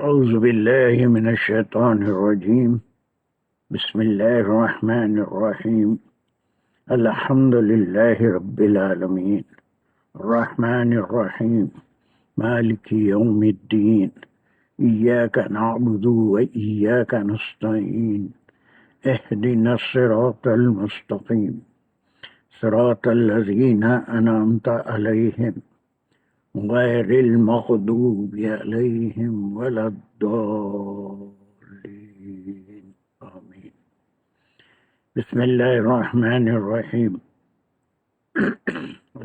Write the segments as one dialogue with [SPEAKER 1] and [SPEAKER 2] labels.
[SPEAKER 1] أعوذ بالله من الشيطان الرجيم. بسم الله الرحمن الرحيم. الحمد لله رب العالمين الرحمن الرحيم مالك يوم الدين إياك نعبد وإياك نستعين اهدنا الصراط المستقيم صراط الذين أنعمت عليهم غير المغضوب عليهم ولا الضالين آمين. بسم الله الرحمن الرحيم.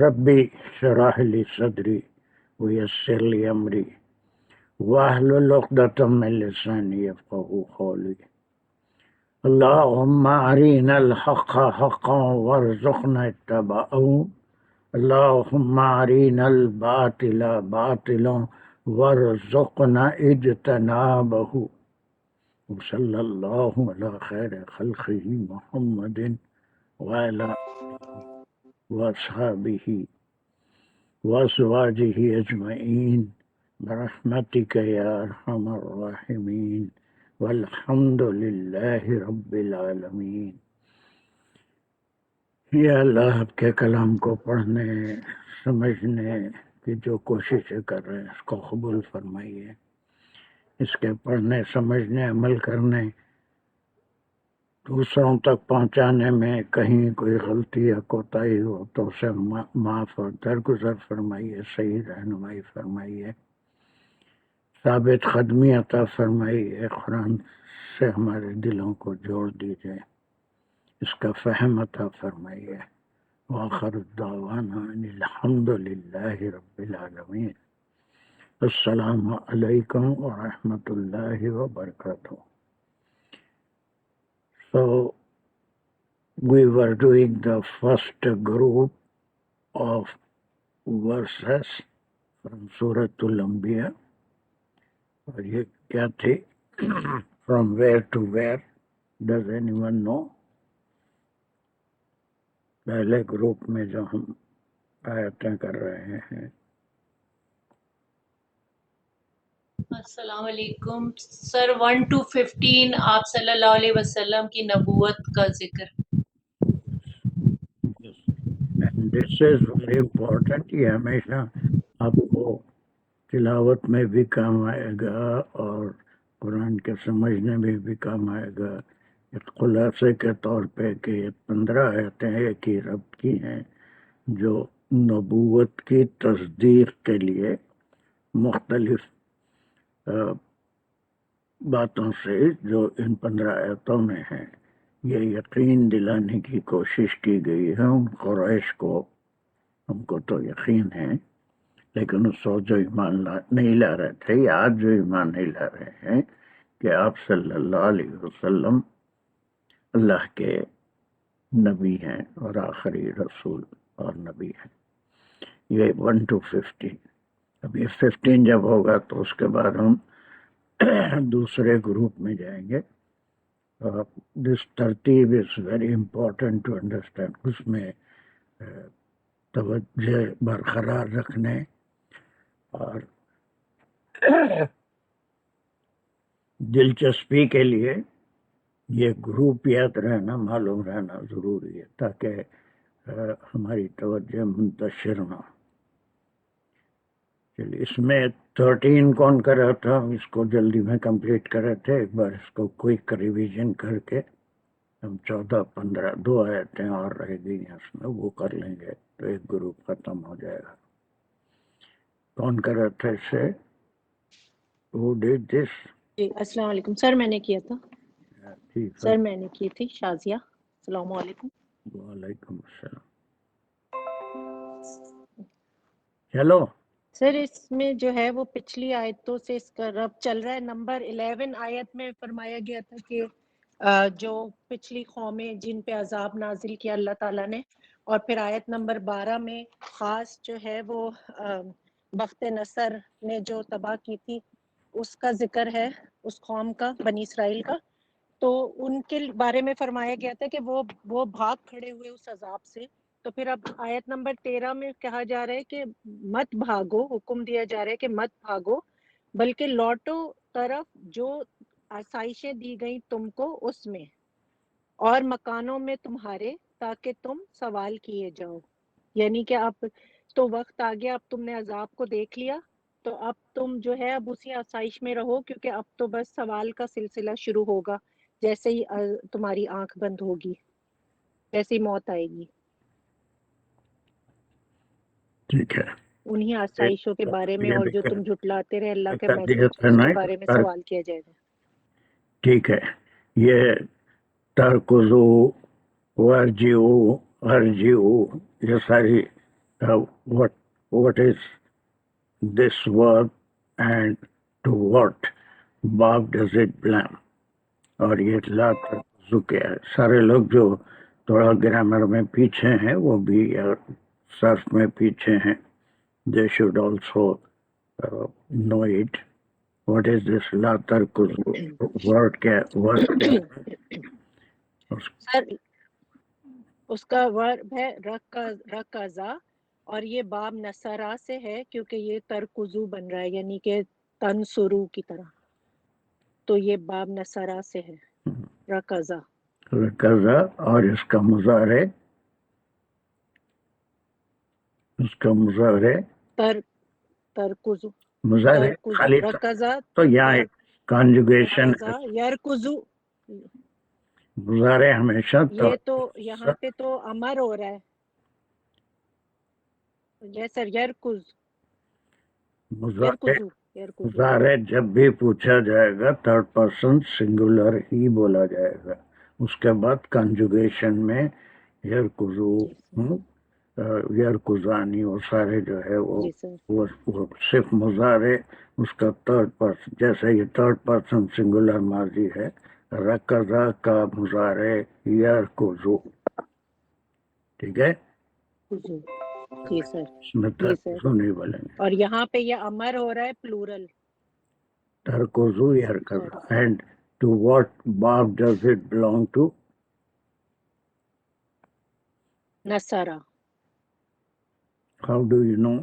[SPEAKER 1] ربي اشرح لي صدري ويسر لي أمري واحلل عقدة من لساني يفقهوا قولي. اللهم أرنا الحق حقا وارزقنا اتباعه اللهم أرنا الباطل باطلا وارزقنا اجتنابه. وصلى الله على خير خلقه محمد وعلى وأصحابه وأزواجه أجمعين برحمتك يا أرحم الراحمين والحمد لله رب العالمين. یا اللہ آپ کے کلام کو پڑھنے سمجھنے کی جو کوششیں کر رہے ہیں اس کو قبول فرمائیے. اس کے پڑھنے سمجھنے عمل کرنے دوسروں تک پہنچانے میں کہیں کوئی غلطی یا کوتاہی ہو تو اسے معاف اور درگزر فرمائیے، صحیح رہنمائی فرمائیے، ثابت قدمی عطا فرمائیے، قرآن سے ہمارے دلوں کو جوڑ دیجیے، اس کا فہم عطا فرمائیے. وآخر الدعوانا ان الحمد للہ رب العالمین. السلام علیکم ورحمۃ اللہ وبرکاتہ. So we were doing the first group of verses from Surah Al-Anbiya. اور یہ کیا تھی؟ From where to where? Does anyone know? پہلے گروپ میں جو ہم آیتیں کر رہے ہیں.
[SPEAKER 2] السلام علیکم سر. 1 to 15 آپ صلی اللہ علیہ وسلم کی نبوت کا ذکر.
[SPEAKER 1] And this is very important. یہ ہمیشہ آپ کو تلاوت میں بھی کام آئے گا اور قرآن کے سمجھنے میں بھی کام آئے گا. ایک خلاصے کے طور پہ کہ یہ 15 آیتیں ایک ہی رب کی ہیں جو نبوت کی تصدیق کے لیے مختلف باتوں سے جو ان 15 آیتوں میں ہیں یہ یقین دلانے کی کوشش کی گئی ہے ان قریش کو. ہم کو تو یقین ہے لیکن اس وقت جو ایمان نہیں لا رہے تھے یا آج جو ایمان نہیں لا رہے ہیں کہ آپ صلی اللہ علیہ وسلم اللہ کے نبی ہیں اور آخری رسول اور نبی ہیں. یہ 1 to 15. اب یہ 15 جب ہوگا تو اس کے بعد ہم دوسرے گروپ میں جائیں گے. دس ترتیب is very important to understand. اس میں توجہ برقرار رکھنے اور دلچسپی کے لیے یہ گروپ یاد رہنا معلوم رہنا ضروری ہے تاکہ ہماری توجہ منتشر نہ ہو. چلیے اس میں 13 کون کر رہا تھا؟ اس کو جلدی میں کمپلیٹ کر رہے تھے. ایک بار اس کو کوئک ریویژن کر کے ہم 14-15 2 آیتیں اور رہ گئی ہیں اس میں وہ کر لیں گے تو ایک گروپ ختم ہو جائے گا. کون کر رہا تھا اس سے؟ Who did this?
[SPEAKER 3] جی السلام علیکم سر. میں نے کیا تھا
[SPEAKER 1] ٹھیک
[SPEAKER 3] سر. میں نے کی تھی شازیہ. السلام علیکم.
[SPEAKER 1] وعلیکم السلام. چلو
[SPEAKER 3] سر اس میں جو ہے وہ پچھلی آیتوں سے اس کا رب چل رہا ہے. نمبر 11 آیت میں فرمایا گیا تھا کہ جو پچھلی قومیں جن پہ عذاب نازل کیا اللہ تعالیٰ نے، اور پھر آیت نمبر 12 میں خاص جو ہے وہ بخت نصر نے جو تباہ کی تھی اس کا ذکر ہے، اس قوم کا، بنی اسرائیل کا. تو ان کے بارے میں فرمایا گیا تھا کہ وہ بھاگ کھڑے ہوئے اس عذاب سے. تو پھر اب آیت نمبر 13 میں کہا جا رہا ہے کہ مت بھاگو، حکم دیا جا رہا ہے کہ مت بھاگو بلکہ لوٹو طرف جو آسائشیں دی گئیں تم کو اس میں اور مکانوں میں تمہارے، تاکہ تم سوال کیے جاؤ. یعنی کہ اب تو وقت آ گیا، اب تم نے عذاب کو دیکھ لیا، تو اب تم جو ہے اب اسی آسائش میں رہو، کیونکہ اب تو بس سوال کا سلسلہ شروع ہوگا جیسے ہی تمہاری آنکھ بند ہوگی، جیسے ہی موت آئے گی.
[SPEAKER 1] ٹھیک ہے.
[SPEAKER 3] انہی آسائشوں کے بارے میں
[SPEAKER 1] یہ
[SPEAKER 3] اور
[SPEAKER 1] بھی
[SPEAKER 3] جو تم جھٹلاتے رہے اللہ کے
[SPEAKER 1] تربیت
[SPEAKER 3] میسج،
[SPEAKER 1] ہے
[SPEAKER 3] اس
[SPEAKER 1] نا،
[SPEAKER 3] کے بارے میں سوال کیا جائے گا.
[SPEAKER 1] ٹھیک ہے. یہ ترکزو، ورجیو، ارجیو، یہ ساری what is this verb and to what Bob does it belong. اور یہ لا ترکزو کیا ہے. سارے لوگ جو تھوڑا گرامر میں پیچھے ہیں وہ بھی صرف میں پیچھے ہیں. They should also know it. What is this law ترکزو word کیا ہے؟
[SPEAKER 3] سر اس کا ورب ہے رکزا، اور یہ باب نصرہ سے ہے کیونکہ یہ ترکزو بن رہا ہے، یعنی کہ تنصرو کی طرح، تو یہ باب نصرہ سے ہے رکزا.
[SPEAKER 1] رکزا. اور اس کا مضارع
[SPEAKER 3] ترکزو
[SPEAKER 1] مضارع خالی
[SPEAKER 3] رکزا
[SPEAKER 1] تو یہاں ایک کانجوگیشن
[SPEAKER 3] رکزا یرکزو.
[SPEAKER 1] مضارع ہمیشہ
[SPEAKER 3] یہ تو یہاں پہ تو امر ہو رہا ہے. یس سر، یرکز،
[SPEAKER 1] مضارع جب بھی پوچھا جائے گا تھرڈ پرسن سنگولر ہی بولا جائے گا. اس کے بعد کنجوگیشن میں یرکزو، یرکزانی، وہ سارے جو ہے وہ صرف مضارع اس کا تھرڈ پرسن، جیسے یہ تھرڈ پرسن سنگولر ماضی ہے. رکزا کا مضارع یرکزو. ٹھیک ہے،
[SPEAKER 3] جی سر،
[SPEAKER 1] اس میں ترکزو نہیں بولیں گے.
[SPEAKER 3] اور یہاں پہ یہ امر ہو رہا ہے پلورل.
[SPEAKER 1] ترکزو یرکزا. اینڈ ٹو واٹ باب ڈز اٹ بلانگ ٹو؟
[SPEAKER 3] نصرہ.
[SPEAKER 1] How do you know?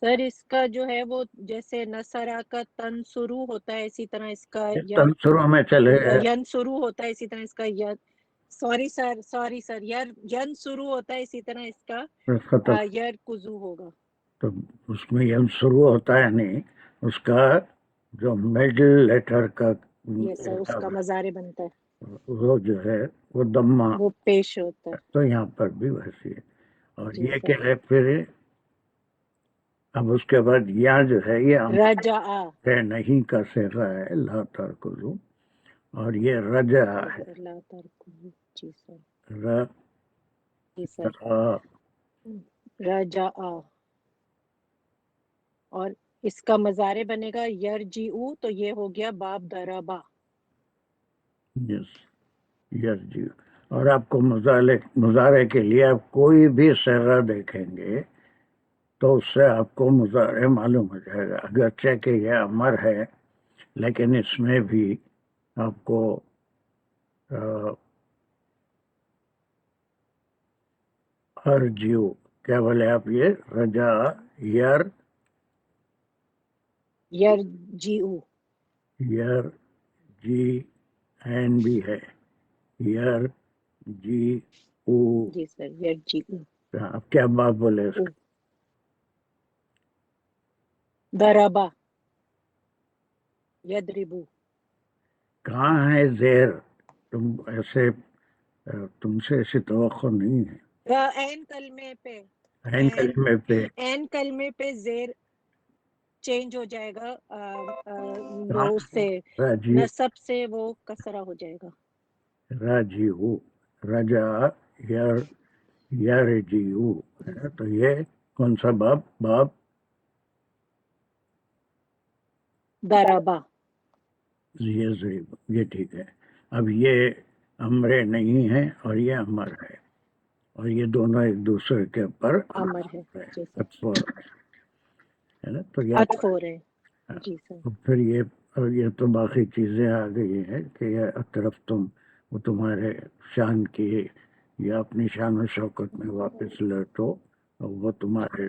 [SPEAKER 3] سر اس کا جو ہے وہ جیسے نصرہ کا تنصرو ہوتا ہے، اسی طرح اس کا
[SPEAKER 1] تنصرو میں چلے
[SPEAKER 3] ینصرو ہوتا ہے، اسی طرح اس کا سوری سر ینصرو ہوتا ہے، اسی طرح اس کا یرکزو ہوگا.
[SPEAKER 1] تو اس میں ینصرو ہوتا ہے نہیں، اس کا جو مڈل لیٹر کا
[SPEAKER 3] سر اس کا مضارع بنتا ہے،
[SPEAKER 1] وہ جو ہے وہ دمہ
[SPEAKER 3] وہ پیش ہوتا ہے.
[SPEAKER 1] تو یہاں پر بھی ویسی ہے. اور
[SPEAKER 3] جی
[SPEAKER 1] یہ
[SPEAKER 3] سر.
[SPEAKER 1] کیا ہے پھر؟ اب اس کے بعد یا جو ہے یہ
[SPEAKER 3] رجعہ
[SPEAKER 1] نہیں کا صیغہ ہے، لا ترکزو، اور یہ رجع ہے.
[SPEAKER 3] لا ترکزو. جی سر. جی سر. رجعہ، اور اس کا مضارع بنے گا یرجعو، تو یہ ہو گیا باب ضربہ.
[SPEAKER 1] یس یرجع. اور آپ کو مضارع کے لیے آپ کوئی بھی صیغہ دیکھیں گے تو اس سے آپ کو مضارع معلوم ہو جائے گا. اگرچہ کہ یہ امر ہے لیکن اس میں بھی آپ کو ارجیو کیا بولے آپ؟ یہ رجا
[SPEAKER 3] یرجعو
[SPEAKER 1] جی این بھی ہے، یر جی او.
[SPEAKER 3] جی سر، یرجعو.
[SPEAKER 1] آپ کیا بات بولے اس کا؟
[SPEAKER 3] ضربہ، یضربو.
[SPEAKER 1] کہاں ہے زیر؟ تم سے ایسی توقع نہیں ہے.
[SPEAKER 3] این کلمے پہ،
[SPEAKER 1] عین کلمے پہ
[SPEAKER 3] این کلمے پہ زیر چینج ہو جائے گا، وہ اس سے نصب سے وہ کسرہ ہو جائے گا.
[SPEAKER 1] راجیو، رجا یرجیو. تو یہ کون سا باب؟
[SPEAKER 3] ضربہ.
[SPEAKER 1] یہ ٹھیک ہے. اب یہ امر نہیں ہے اور یہ امر ہے، اور یہ دونوں ایک دوسرے کے اوپر
[SPEAKER 3] امر ہے.
[SPEAKER 1] تو یہ
[SPEAKER 3] عطف ہو رہے. جی سر.
[SPEAKER 1] پھر یہ تو باقی چیزیں آ گئی ہیں کہ یہ طرف تم وہ تمہارے شان کی یا اپنی شان و شوکت میں واپس لوٹو، وہ تمہارے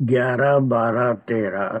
[SPEAKER 1] 11, 12, 13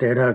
[SPEAKER 1] 13,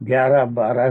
[SPEAKER 1] 11, 12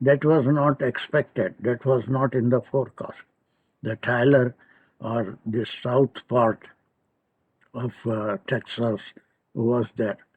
[SPEAKER 1] That was not expected, that was not in the forecast. The Tyler or the south part of Texas was there,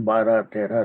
[SPEAKER 1] 12, 13,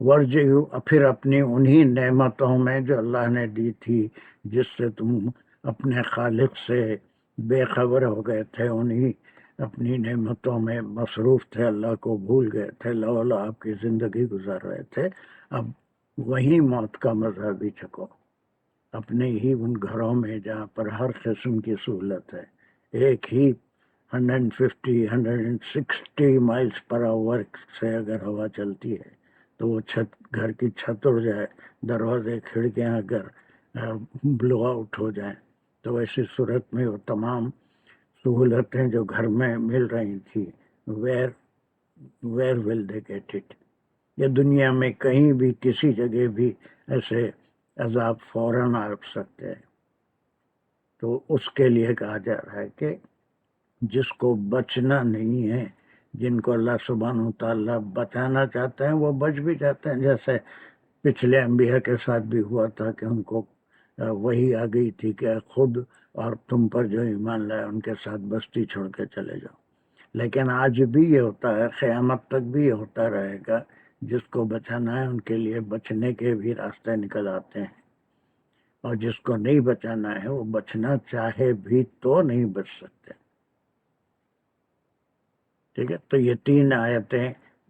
[SPEAKER 1] ورجو پھر اپنی انہی نعمتوں میں جو اللہ نے دی تھی، جس سے تم اپنے خالق سے بے خبر ہو گئے تھے، انہی اپنی نعمتوں میں مصروف تھے، اللہ کو بھول گئے تھے، لولا آپ کی زندگی گزار رہے تھے، اب وہی موت کا مزہ بھی چکو، اپنے ہی ان گھروں میں جہاں پر ہر قسم کی سہولت ہے، ایک ہی 150 160 مائلز پر آور سے اگر ہوا چلتی ہے تو وہ گھر کی چھت اڑ جائے، دروازے کھڑکیاں اگر بلو آؤٹ ہو جائیں، تو ایسی صورت میں وہ تمام سہولتیں جو گھر میں مل رہی تھی، where will they get it? یہ دنیا میں کہیں بھی کسی جگہ بھی ایسے عذاب فوراً آ سکتے ہیں۔ تو اس کے لیے کہا جا رہا ہے کہ جس کو بچنا نہیں ہے، جن کو اللہ سبحانہ و تعالیٰ بچانا چاہتے ہیں وہ بچ بھی جاتے ہیں، جیسے پچھلے انبیاء کے ساتھ بھی ہوا تھا کہ ان کو وہی آ گئی تھی کہ خود اور تم پر جو ایمان لائے ان کے ساتھ بستی چھوڑ کے چلے جاؤ۔ لیکن آج بھی یہ ہوتا ہے، قیامت تک بھی یہ ہوتا رہے گا، جس کو بچانا ہے ان کے لیے بچنے کے بھی راستے نکل آتے ہیں، اور جس کو نہیں بچانا ہے وہ بچنا چاہے بھی تو نہیں بچ سکتے۔ ٹھیک ہے، تو یہ 3 آیتیں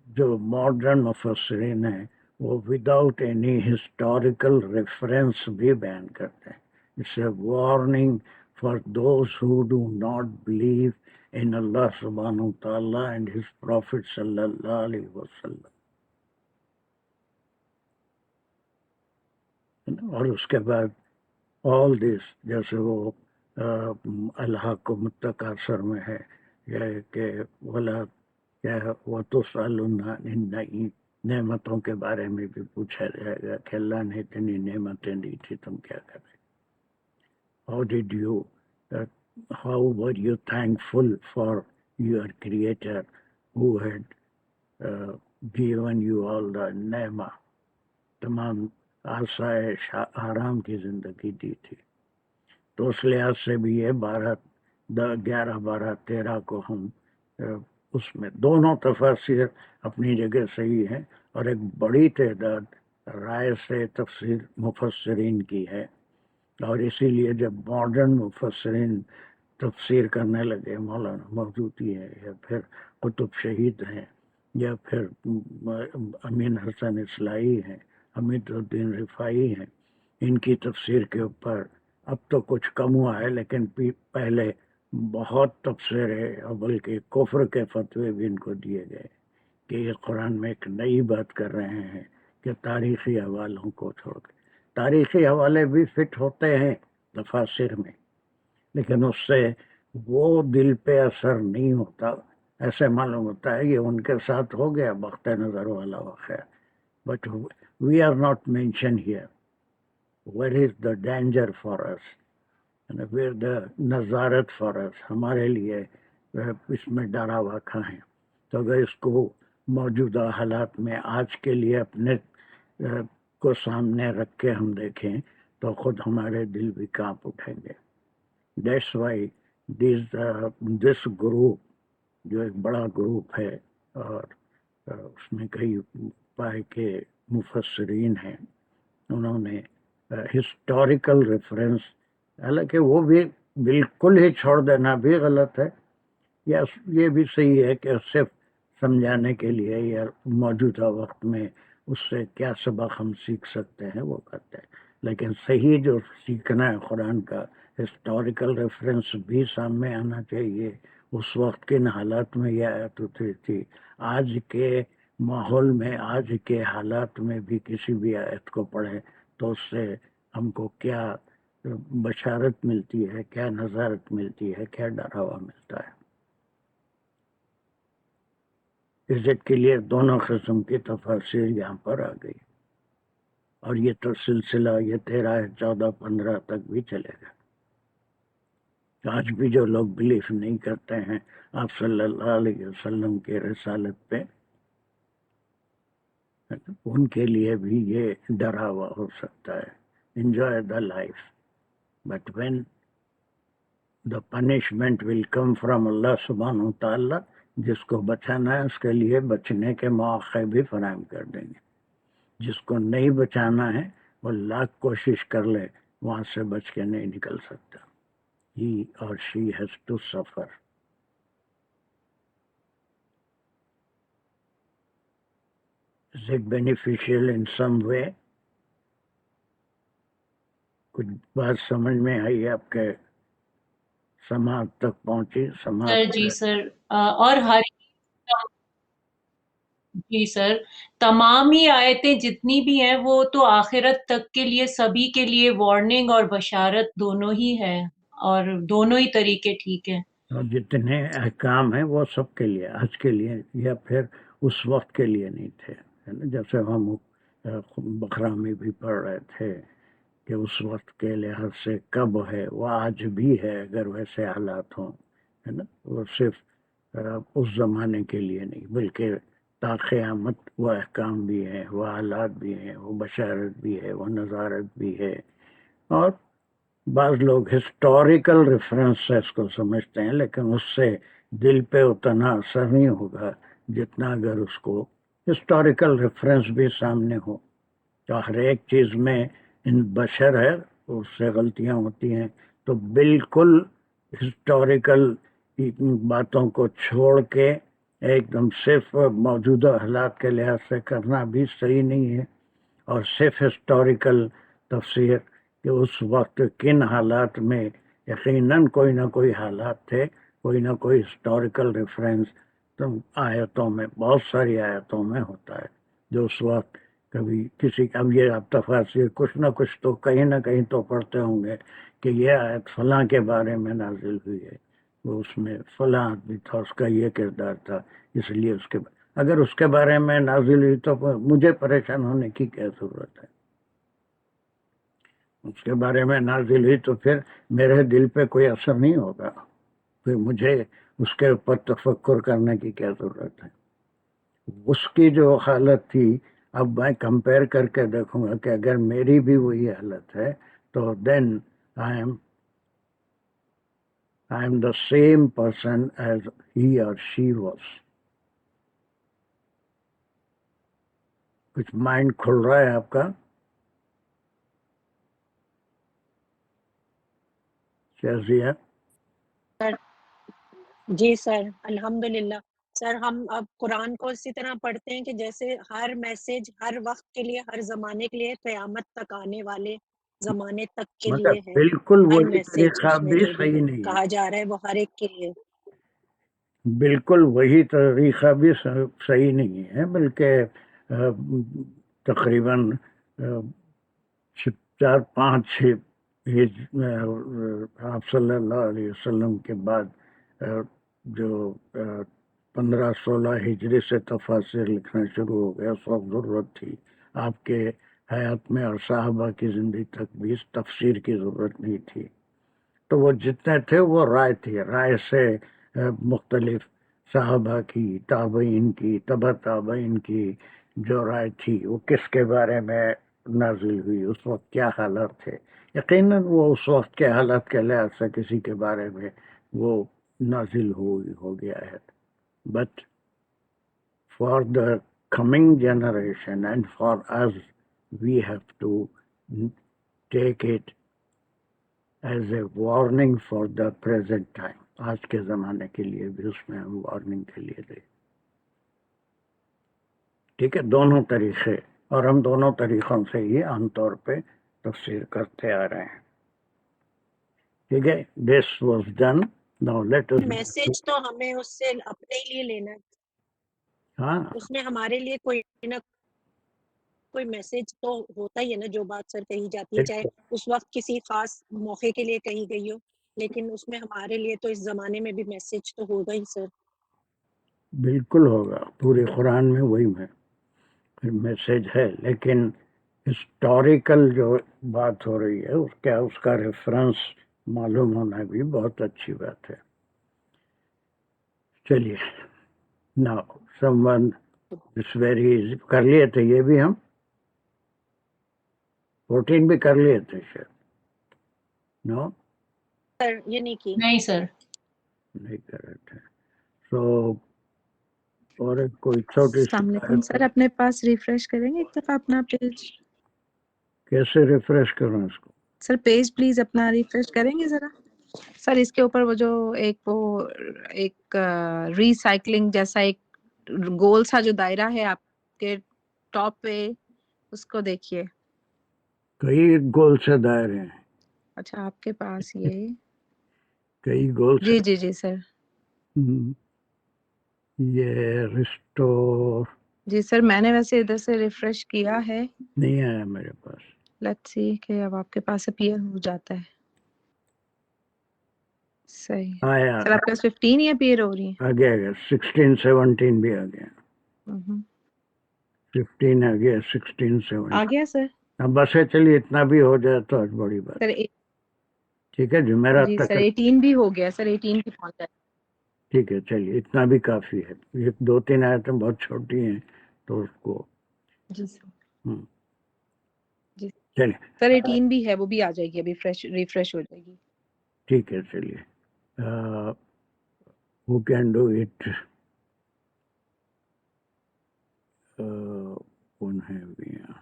[SPEAKER 1] جو ماڈرن مفسرین ہیں وہ وداؤٹ اینی ہسٹوریکل ریفرنس بھی بیان کرتے ہیں۔ It's a warning for those who do not believe in Allah سبحانہ و تعالیٰ اینڈ ہز پروفٹ صلی اللہ علیہ وسلم۔ اور اس کے بعد all this، جیسے وہ الحاکم التکاثر میں ہے، یہ کہ ولا کیا ہے، وَتُسْأَلُنَّ عَنِ النَّعِيمِ، نعمتوں کے بارے میں بھی پوچھا جائے گا کہ اللہ نے اتنی نعمتیں دی تھی، تم کیا کرے؟ How were you thankful for your creator who had given you all the نعمہ، تمام آسائش آرام کی زندگی دی تھی۔ تو اس لحاظ سے بھی یہ 11 12 13 کو ہم اس میں دونوں تفاسیر اپنی جگہ صحیح ہیں، اور ایک بڑی تعداد رائے سے تفسیر مفسرین کی ہے، اور اسی لیے جب ماڈرن مفسرین تفسیر کرنے لگے، مولانا مودودی ہے یا پھر قطب شہید ہیں یا پھر امین حسن اصلاحی ہیں، حمید الدین رفاعی ہیں، ان کی تفسیر کے اوپر اب تو کچھ کم ہوا ہے، لیکن پہلے بہت تبصرے ہے، بلکہ کفر کے فتوے بھی ان کو دیے گئے کہ یہ قرآن میں ایک نئی بات کر رہے ہیں کہ تاریخی حوالوں کو چھوڑ کے، تاریخی حوالے بھی فٹ ہوتے ہیں تفاسیر میں، لیکن اس سے وہ دل پہ اثر نہیں ہوتا، ایسے معلوم ہوتا ہے یہ ان کے ساتھ ہو گیا بخت نظر والا وخیر، but we are not mention here. Where is the danger for us and where the نظارت for us؟ ہمارے لیے اس میں ڈراوا کہاں ہے؟ تو اگر اس کو موجودہ حالات میں آج کے لیے اپنے کو سامنے رکھ کے ہم دیکھیں تو خود ہمارے دل بھی کانپ اٹھیں گے۔ That's why this group جو ایک بڑا گروپ ہے، اور اس میں کئی پائے کے مفسرین ہیں، انہوں نے ہسٹوریکل ریفرنس، حالانکہ وہ بھی بالکل ہی چھوڑ دینا بھی غلط ہے، یا یہ بھی صحیح ہے کہ صرف سمجھانے کے لیے یا موجودہ وقت میں اس سے کیا سبق ہم سیکھ سکتے ہیں وہ کرتے ہیں، لیکن صحیح جو سیکھنا ہے قرآن کا ہسٹوریکل ریفرنس بھی سامنے آنا چاہیے، اس وقت کن حالات میں یہ آیت اتری تھی، آج کے ماحول میں آج کے حالات میں بھی کسی بھی آیت کو پڑھیں تو اس سے ہم کو کیا بشارت ملتی ہے، کیا نظارت ملتی ہے، کیا ڈراوا ملتا ہے۔ عزت کے لیے دونوں قسم کی تفاسیر یہاں پر آ گئی، اور یہ تو سلسلہ یہ 13 14 15 تک بھی چلے گا۔ آج بھی جو لوگ بلیف نہیں کرتے ہیں آپ صلی اللہ علیہ وسلم کے رسالت پہ، ان کے لیے بھی یہ ڈراوا ہو سکتا ہے۔ Enjoy the life, but when the punishment will come from Allah سبحانہ و تعالیٰ، جس کو بچانا ہے اس کے لیے بچنے کے مواقع بھی فراہم کر دیں گے۔ جس کو نہیں بچانا ہے وہ لاکھ کوشش کر لے وہاں سے بچ کے نہیں نکل سکتا. He or she has to suffer. Is it beneficial in some way? کچھ بات سمجھ میں آئی آپ کے سماعت تک پہنچی؟ سماعت
[SPEAKER 2] سر جی سر اور ہر جی سر تمام ہی آیتیں جتنی بھی ہیں وہ تو آخرت تک کے لیے سبھی کے لیے وارننگ اور بشارت دونوں ہی ہے اور دونوں ہی طریقے ٹھیک ہیں.
[SPEAKER 1] اور جتنے احکام ہیں وہ سب کے لیے، آج کے لیے یا پھر اس وقت کے لیے نہیں تھے، ہے نا. جیسے ہم بقرہ میں بھی پڑھ رہے تھے کہ اس وقت کے لحاظ سے کب ہے، وہ آج بھی ہے اگر ویسے حالات ہوں، ہے نا. وہ صرف اس زمانے کے لیے نہیں بلکہ تا قیامت وہ احکام بھی ہیں، وہ حالات بھی ہیں، وہ بشارت بھی ہے، وہ نظارت بھی ہے. اور بعض لوگ ہسٹوریکل ریفرنس سے اس کو سمجھتے ہیں، لیکن اس سے دل پہ اتنا اثر نہیں ہوگا جتنا اگر اس کو ہسٹوریکل ریفرنس بھی سامنے ہو. تو ہر ایک چیز میں ان بشر ہے، اس سے غلطیاں ہوتی ہیں، تو بالکل ہسٹوریکل باتوں کو چھوڑ کے ایک دم صرف موجودہ حالات کے لحاظ سے کرنا بھی صحیح نہیں ہے. اور صرف ہسٹوریکل تفسیر کہ اس وقت کن حالات میں یقیناً کوئی نہ کوئی حالات تھے، کوئی نہ کوئی ہسٹوریکل ریفرنس تو آیتوں میں، بہت ساری آیتوں میں ہوتا ہے جو اس وقت کبھی کسی. اب یہ آپ تفاسیر کچھ نہ کچھ تو کہیں نہ کہیں تو پڑھتے ہوں گے کہ یہ آیت فلاں کے بارے میں نازل ہوئی ہے، وہ اس میں فلاں آدمی تھا، اس کا یہ کردار تھا، اس لیے اس کے اگر اس کے بارے میں نازل ہوئی تو مجھے پریشان ہونے کی کیا ضرورت ہے؟ اس کے بارے میں نازل ہوئی تو پھر میرے دل پہ کوئی اثر نہیں ہوگا، پھر مجھے اس کے اوپر تفکر کرنے کی کیا ضرورت ہے؟ اس کی جو حالت تھی اب میں کمپیئر کر کے دیکھوں گا کہ اگر میری بھی وہی حالت ہے تو then I am the same person as he or she was. کچھ مائنڈ کھل رہا ہے آپ کا؟ شہزیہ
[SPEAKER 3] سر جی سر الحمدللہ. سر ہم اب قرآن کو اسی طرح پڑھتے ہیں کہ جیسے ہر میسج ہر وقت کے لیے، ہر زمانے کے لیے، قیامت تک آنے والے زمانے تک کے
[SPEAKER 1] مگر
[SPEAKER 3] لیے ہے.
[SPEAKER 1] بالکل
[SPEAKER 3] ہر
[SPEAKER 1] وہی
[SPEAKER 3] میسج
[SPEAKER 1] طریقہ
[SPEAKER 3] اس میں
[SPEAKER 1] بھی
[SPEAKER 3] جو بھی
[SPEAKER 1] صحیح نہیں ہے،
[SPEAKER 3] کہا جا رہا ہے وہ ہر ایک کے لیے.
[SPEAKER 1] بالکل وہی طریقہ بھی صحیح نہیں ہے، بلکہ تقریباً 4-5 آپ صلی اللہ علیہ وسلم کے بعد جو 15-16 ہجری سے تفاسیر لکھنا شروع ہو گیا، اس وقت ضرورت تھی آپ کے حیات میں اور صحابہ کی زندگی تک بھی اس تفسیر کی ضرورت نہیں تھی. تو وہ جتنے تھے وہ رائے تھی، رائے سے مختلف صحابہ کی، تابعین کی، تبع تابعین کی جو رائے تھی وہ کس کے بارے میں نازل ہوئی، اس وقت کیا حالات تھے. یقیناً وہ اس وقت کے حالات کے لحاظ سے کسی کے بارے میں وہ نازل ہو گیا ہے. But for the coming generation and for us we have to take it as a warning for the present time. آج کے زمانے کے لیے بھی اس میں ہم وارننگ کے لیے دیں. ٹھیک ہے، دونوں طریقے، اور ہم دونوں طریقوں سے ہی عام طور پہ تفسیر کرتے آ رہے ہیں. ٹھیک ہے، this was done. Now let us
[SPEAKER 3] message تو ہمیں اس سے اپنے لیے لینا ہے.
[SPEAKER 1] ہاں
[SPEAKER 3] اس میں ہمارے لیے کوئی نہ کوئی میسج تو ہوتا ہی ہے نا. جو بات سر کہی جاتی ہے چاہے اس وقت کسی خاص موقع کے لیے کہی گئی ہو، لیکن اس میں ہمارے لیے تو اس زمانے میں بھی میسج تو ہوگا ہی سر.
[SPEAKER 1] بالکل ہوگا، پورے قرآن میں وہی میسج ہے، لیکن ہسٹوریکل جو بات ہو رہی ہے اس کا ریفرنس معلوم ہونا بھی بہت اچھی بات ہے. چلیے نا سمون اٹس ویری ایزی. کر لیے تھے یہ بھی، ہم 14 بھی کر لیے تھے شاید. نو
[SPEAKER 3] سر یہ نہیں کی.
[SPEAKER 2] نہیں سر.
[SPEAKER 1] نہیں کر رہے تھے. سو اور ایک کوئی چھوٹی سی
[SPEAKER 4] السلام علیکم
[SPEAKER 1] آیت
[SPEAKER 4] سر، اپنے پاس ریفریش کریں گے ایک دفعہ اپنا پیج؟
[SPEAKER 1] کیسے ریفریش کروں اس کو؟
[SPEAKER 4] سر پیج پلیز اپنا ریفریش کریں گے ذرا سر. اس کے اوپر وہ جو ایک ریسائکلنگ جیسا ایک گول سا جو دائرہ ہے آپ کے ٹاپ پہ، اس کو دیکھیے.
[SPEAKER 1] کئی گول سے دائرے ہیں،
[SPEAKER 4] اچھا آپ کے پاس یہ
[SPEAKER 1] کئی گول سے.
[SPEAKER 4] جی جی جی سر.
[SPEAKER 1] یہ ریسٹور
[SPEAKER 4] جی سر میں نے ویسے ادھر سے ریفریش کیا ہے.
[SPEAKER 1] نہیں آیا میرے پاس.
[SPEAKER 4] لیٹس سی کہ اب آپ کے پاس اپیئر ہو جاتا ہے. صحیح
[SPEAKER 1] آیا
[SPEAKER 4] سر، آپ کے پاس 15 ہی اپیئر ہو رہی ہیں.
[SPEAKER 1] آ گیا 16 17 بھی آ گیا. 15 آ گیا 16
[SPEAKER 4] آ
[SPEAKER 1] 17.
[SPEAKER 4] گیا سر.
[SPEAKER 1] اب بس ہے، چلیے اتنا بھی ہو جائے تو آج بڑی بات.
[SPEAKER 4] سر
[SPEAKER 1] ٹھیک ہے جمعرات
[SPEAKER 4] جی
[SPEAKER 1] تک.
[SPEAKER 4] سر 18 بھی ہو گیا سر، 18 بھی پہنچا.
[SPEAKER 1] ٹھیک ہے چلیے اتنا بھی کافی ہے. یہ 2-3 آیتیں بہت چھوٹی ہیں تو اس کو
[SPEAKER 4] جی سر. جی
[SPEAKER 1] چلیے
[SPEAKER 4] سر 18 بھی ہے، وہ بھی آ جائے گی، ابھی ریفریش ہو جائے گی.
[SPEAKER 1] ٹھیک ہے چلیے. who can do it? کون ہے ابھی یہاں؟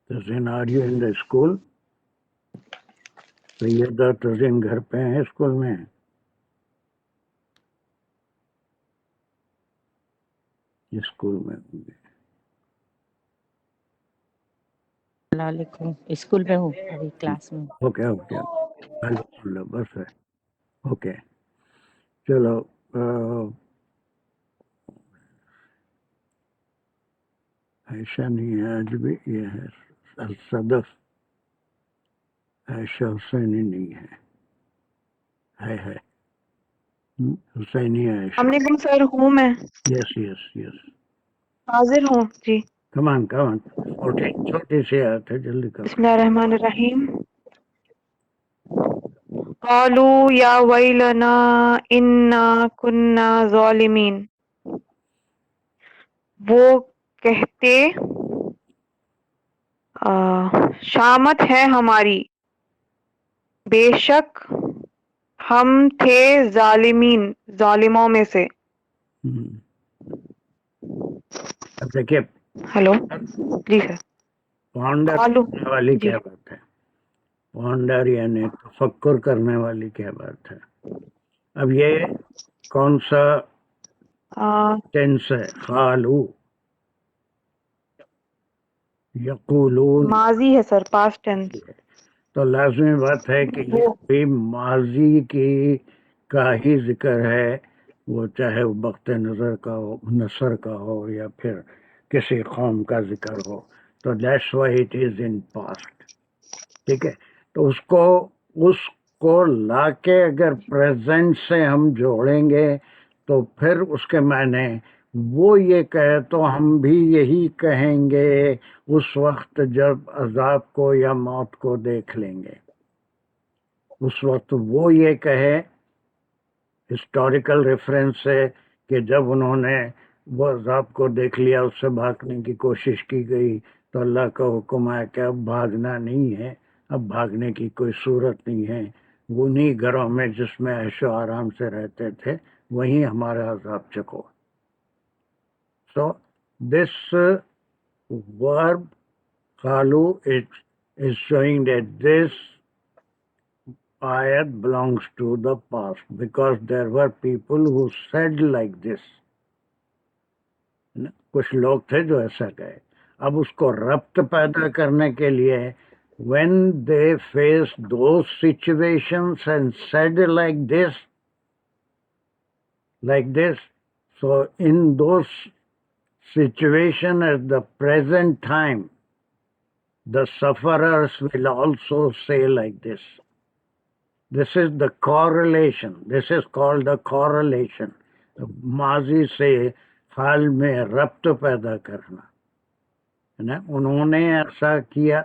[SPEAKER 1] Tazeen are you in the school? Syeda Tazeen گھر پہ ہیں اسکول میں؟ اسکول میں ہوں گے.
[SPEAKER 5] السلام علیکم. اسکول میں ہوں ابھی، کلاس میں.
[SPEAKER 1] اوکے اوکے اللہ بس ہے. اوکے چلو. عائشہ نہیں ہے آج بھی، یہ ہے الصدف. عائشہ حسینی نہیں ہے حسینی عائشہ.
[SPEAKER 6] السلام علیکم سر، ہوں میں
[SPEAKER 1] یس یس یس.
[SPEAKER 6] حاضر ہوں جی.
[SPEAKER 1] کمان چھوٹی سی آیت ہے، جلدی کرو.
[SPEAKER 6] بسم اللہ الرحمن الرحیم. قالوا یا ویلنا انا کنا ظالمین. وہ کہتے شامت ہے ہماری، بے شک ہم تھے ظالمین، ظالموں میں سے.
[SPEAKER 1] اب دیکھیے
[SPEAKER 6] ہلو جی سر.
[SPEAKER 1] پونڈر
[SPEAKER 6] قالوا
[SPEAKER 1] کرنے والی
[SPEAKER 6] جی
[SPEAKER 1] کیا بات ہے؟ پونڈر یعنی تفکر کرنے والی کیا بات ہے؟ اب یہ کون سا ٹینس ہے؟ قالو یقولون
[SPEAKER 6] ماضی ہے سر، پاسٹ ٹینس.
[SPEAKER 1] تو لازمی بات ہے کہ یہ بھی ماضی کی کا ہی ذکر ہے، وہ چاہے وہ وقت نصر کا ہو یا پھر کسی قوم کا ذکر ہو، تو that's why it is in past. ٹھیک ہے، تو اس کو لا کے اگر پریزنٹ سے ہم جوڑیں گے تو پھر اس کے معنی وہ یہ کہے تو ہم بھی یہی کہیں گے اس وقت جب عذاب کو یا موت کو دیکھ لیں گے. اس وقت وہ یہ کہے ہسٹوریکل ریفرنس سے کہ جب انہوں نے وہ عذاب کو دیکھ لیا، اس سے بھاگنے کی کوشش کی گئی تو اللہ کا حکم ہے کہ اب بھاگنا نہیں ہے، اب بھاگنے کی کوئی صورت نہیں ہے. انہی گھروں میں جس میں عیش و آرام سے رہتے تھے وہیں ہمارا عذاب چکو. So this verb qalu is showing that this ayat belongs to the past because there were people who said like this. کچھ لوگ تھے جو ایسا کہے. اب اس کو ربط پیدا کرنے کے لیے when they faced those situations and said like this, so in those situation at the present time the sufferers will also say like this. This is the correlation. This is called the correlation. ماضی سے حال میں ربط پیدا کرنا ہے نا. انہوں نے ایسا کیا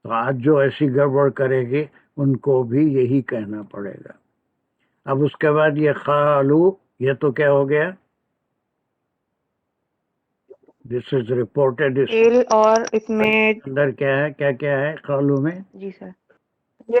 [SPEAKER 1] تو آج جو ایسی گڑبڑ کرے گی ان کو بھی یہی کہنا پڑے گا. اب اس کے بعد یہ قالو، یہ تو کیا ہو گیا؟ دس از رپورٹڈ.
[SPEAKER 6] اور اس میں
[SPEAKER 1] اندر کیا ہے؟ کیا ہے قالو میں؟
[SPEAKER 6] جی سر، یہ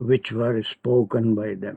[SPEAKER 1] which were spoken by them,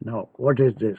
[SPEAKER 1] Now what is this?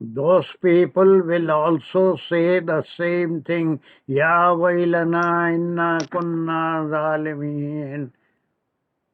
[SPEAKER 1] those people will also say the same thing, ya wailana inna kunna zalimin,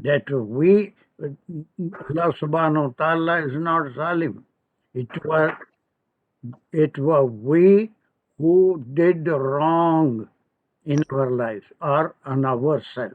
[SPEAKER 1] that we, Allah subhanahu wa ta'ala is not zalim, it was we who did wrong in our lives or on ourselves.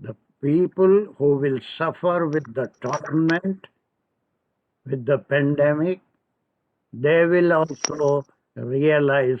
[SPEAKER 1] the people who will suffer with the torment, with the pandemic, they will also realize,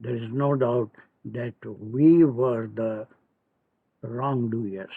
[SPEAKER 1] there is no doubt that we were the wrongdoers.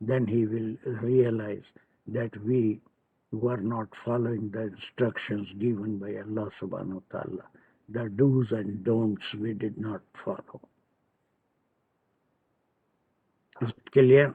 [SPEAKER 1] then he will realize that we were not following the instructions given by Allah subhanahu wa ta'ala. The do's and don'ts we did not follow. Is it clear?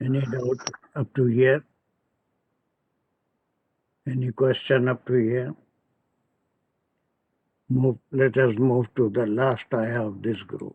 [SPEAKER 1] Any doubt up to here? Any question up to here? Let us move to the last ayah of this group.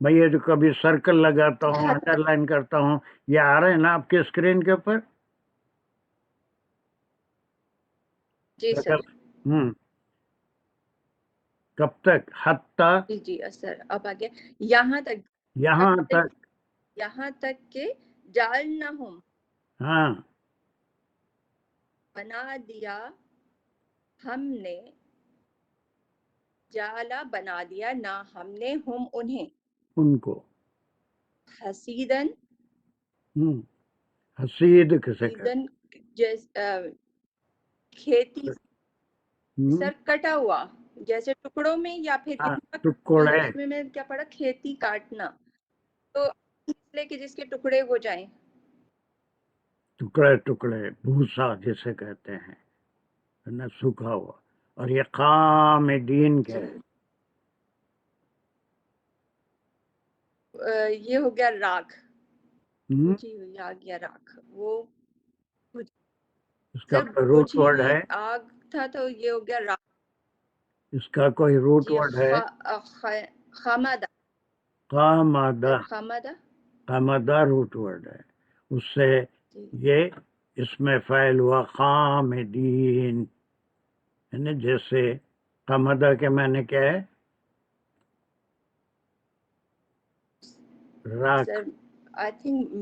[SPEAKER 1] میں یہ جو کبھی circle لگاتا ہوں under line کرتا ہوں یہ آ رہے ہیں نا آپ کے اسکرین کے اوپر؟
[SPEAKER 7] جی سر.
[SPEAKER 1] کب تک؟ حتیٰ
[SPEAKER 7] جی جی سر اب آگے یہاں تک
[SPEAKER 1] یہاں تک
[SPEAKER 7] کہ جعلناہم
[SPEAKER 1] ہاں
[SPEAKER 7] بنا دیا ہم نے، جعلا بنا دیا نہ ہم نے ہم انہیں،
[SPEAKER 1] ان کو
[SPEAKER 7] حسیدن
[SPEAKER 1] حسید کسے کہتے
[SPEAKER 7] حسیدن کھیتی سر کٹا ہوا جیسے ٹکڑوں میں، یا پھر
[SPEAKER 1] ٹکڑے
[SPEAKER 7] اس میں کیا پڑا کھیتی کاٹنا، تو اس لیے کہ جس کے ٹکڑے ہو جائیں.
[SPEAKER 1] ٹکڑے ٹکڑے بھوسا جسے کہتے ہیں نہ سوکھا ہوا. اور یہ قام دین کیا ہے؟
[SPEAKER 7] یہ ہو گیا راکھ،
[SPEAKER 1] ہم؟
[SPEAKER 7] جی آ گیا راکھ. وہ
[SPEAKER 1] اس کا
[SPEAKER 7] سر
[SPEAKER 1] کوئی روٹ
[SPEAKER 7] بجھی
[SPEAKER 1] ورڈ
[SPEAKER 7] ہوئی
[SPEAKER 1] ہے؟
[SPEAKER 7] آگ تھا تو یہ ہو گیا راکھ.
[SPEAKER 1] اس کا کوئی روٹ
[SPEAKER 7] جی
[SPEAKER 1] ورڈ ہے؟
[SPEAKER 7] خامدہ
[SPEAKER 1] قامدہ.
[SPEAKER 7] خامدہ
[SPEAKER 1] قامدہ روٹ ورڈ ہے. اس سے
[SPEAKER 7] جی
[SPEAKER 1] یہ اس میں فعل ہوا قامدین، یعنی جیسے قامدہ کے معنی کیا ہے؟ راکھ.
[SPEAKER 7] سر آئی تھنک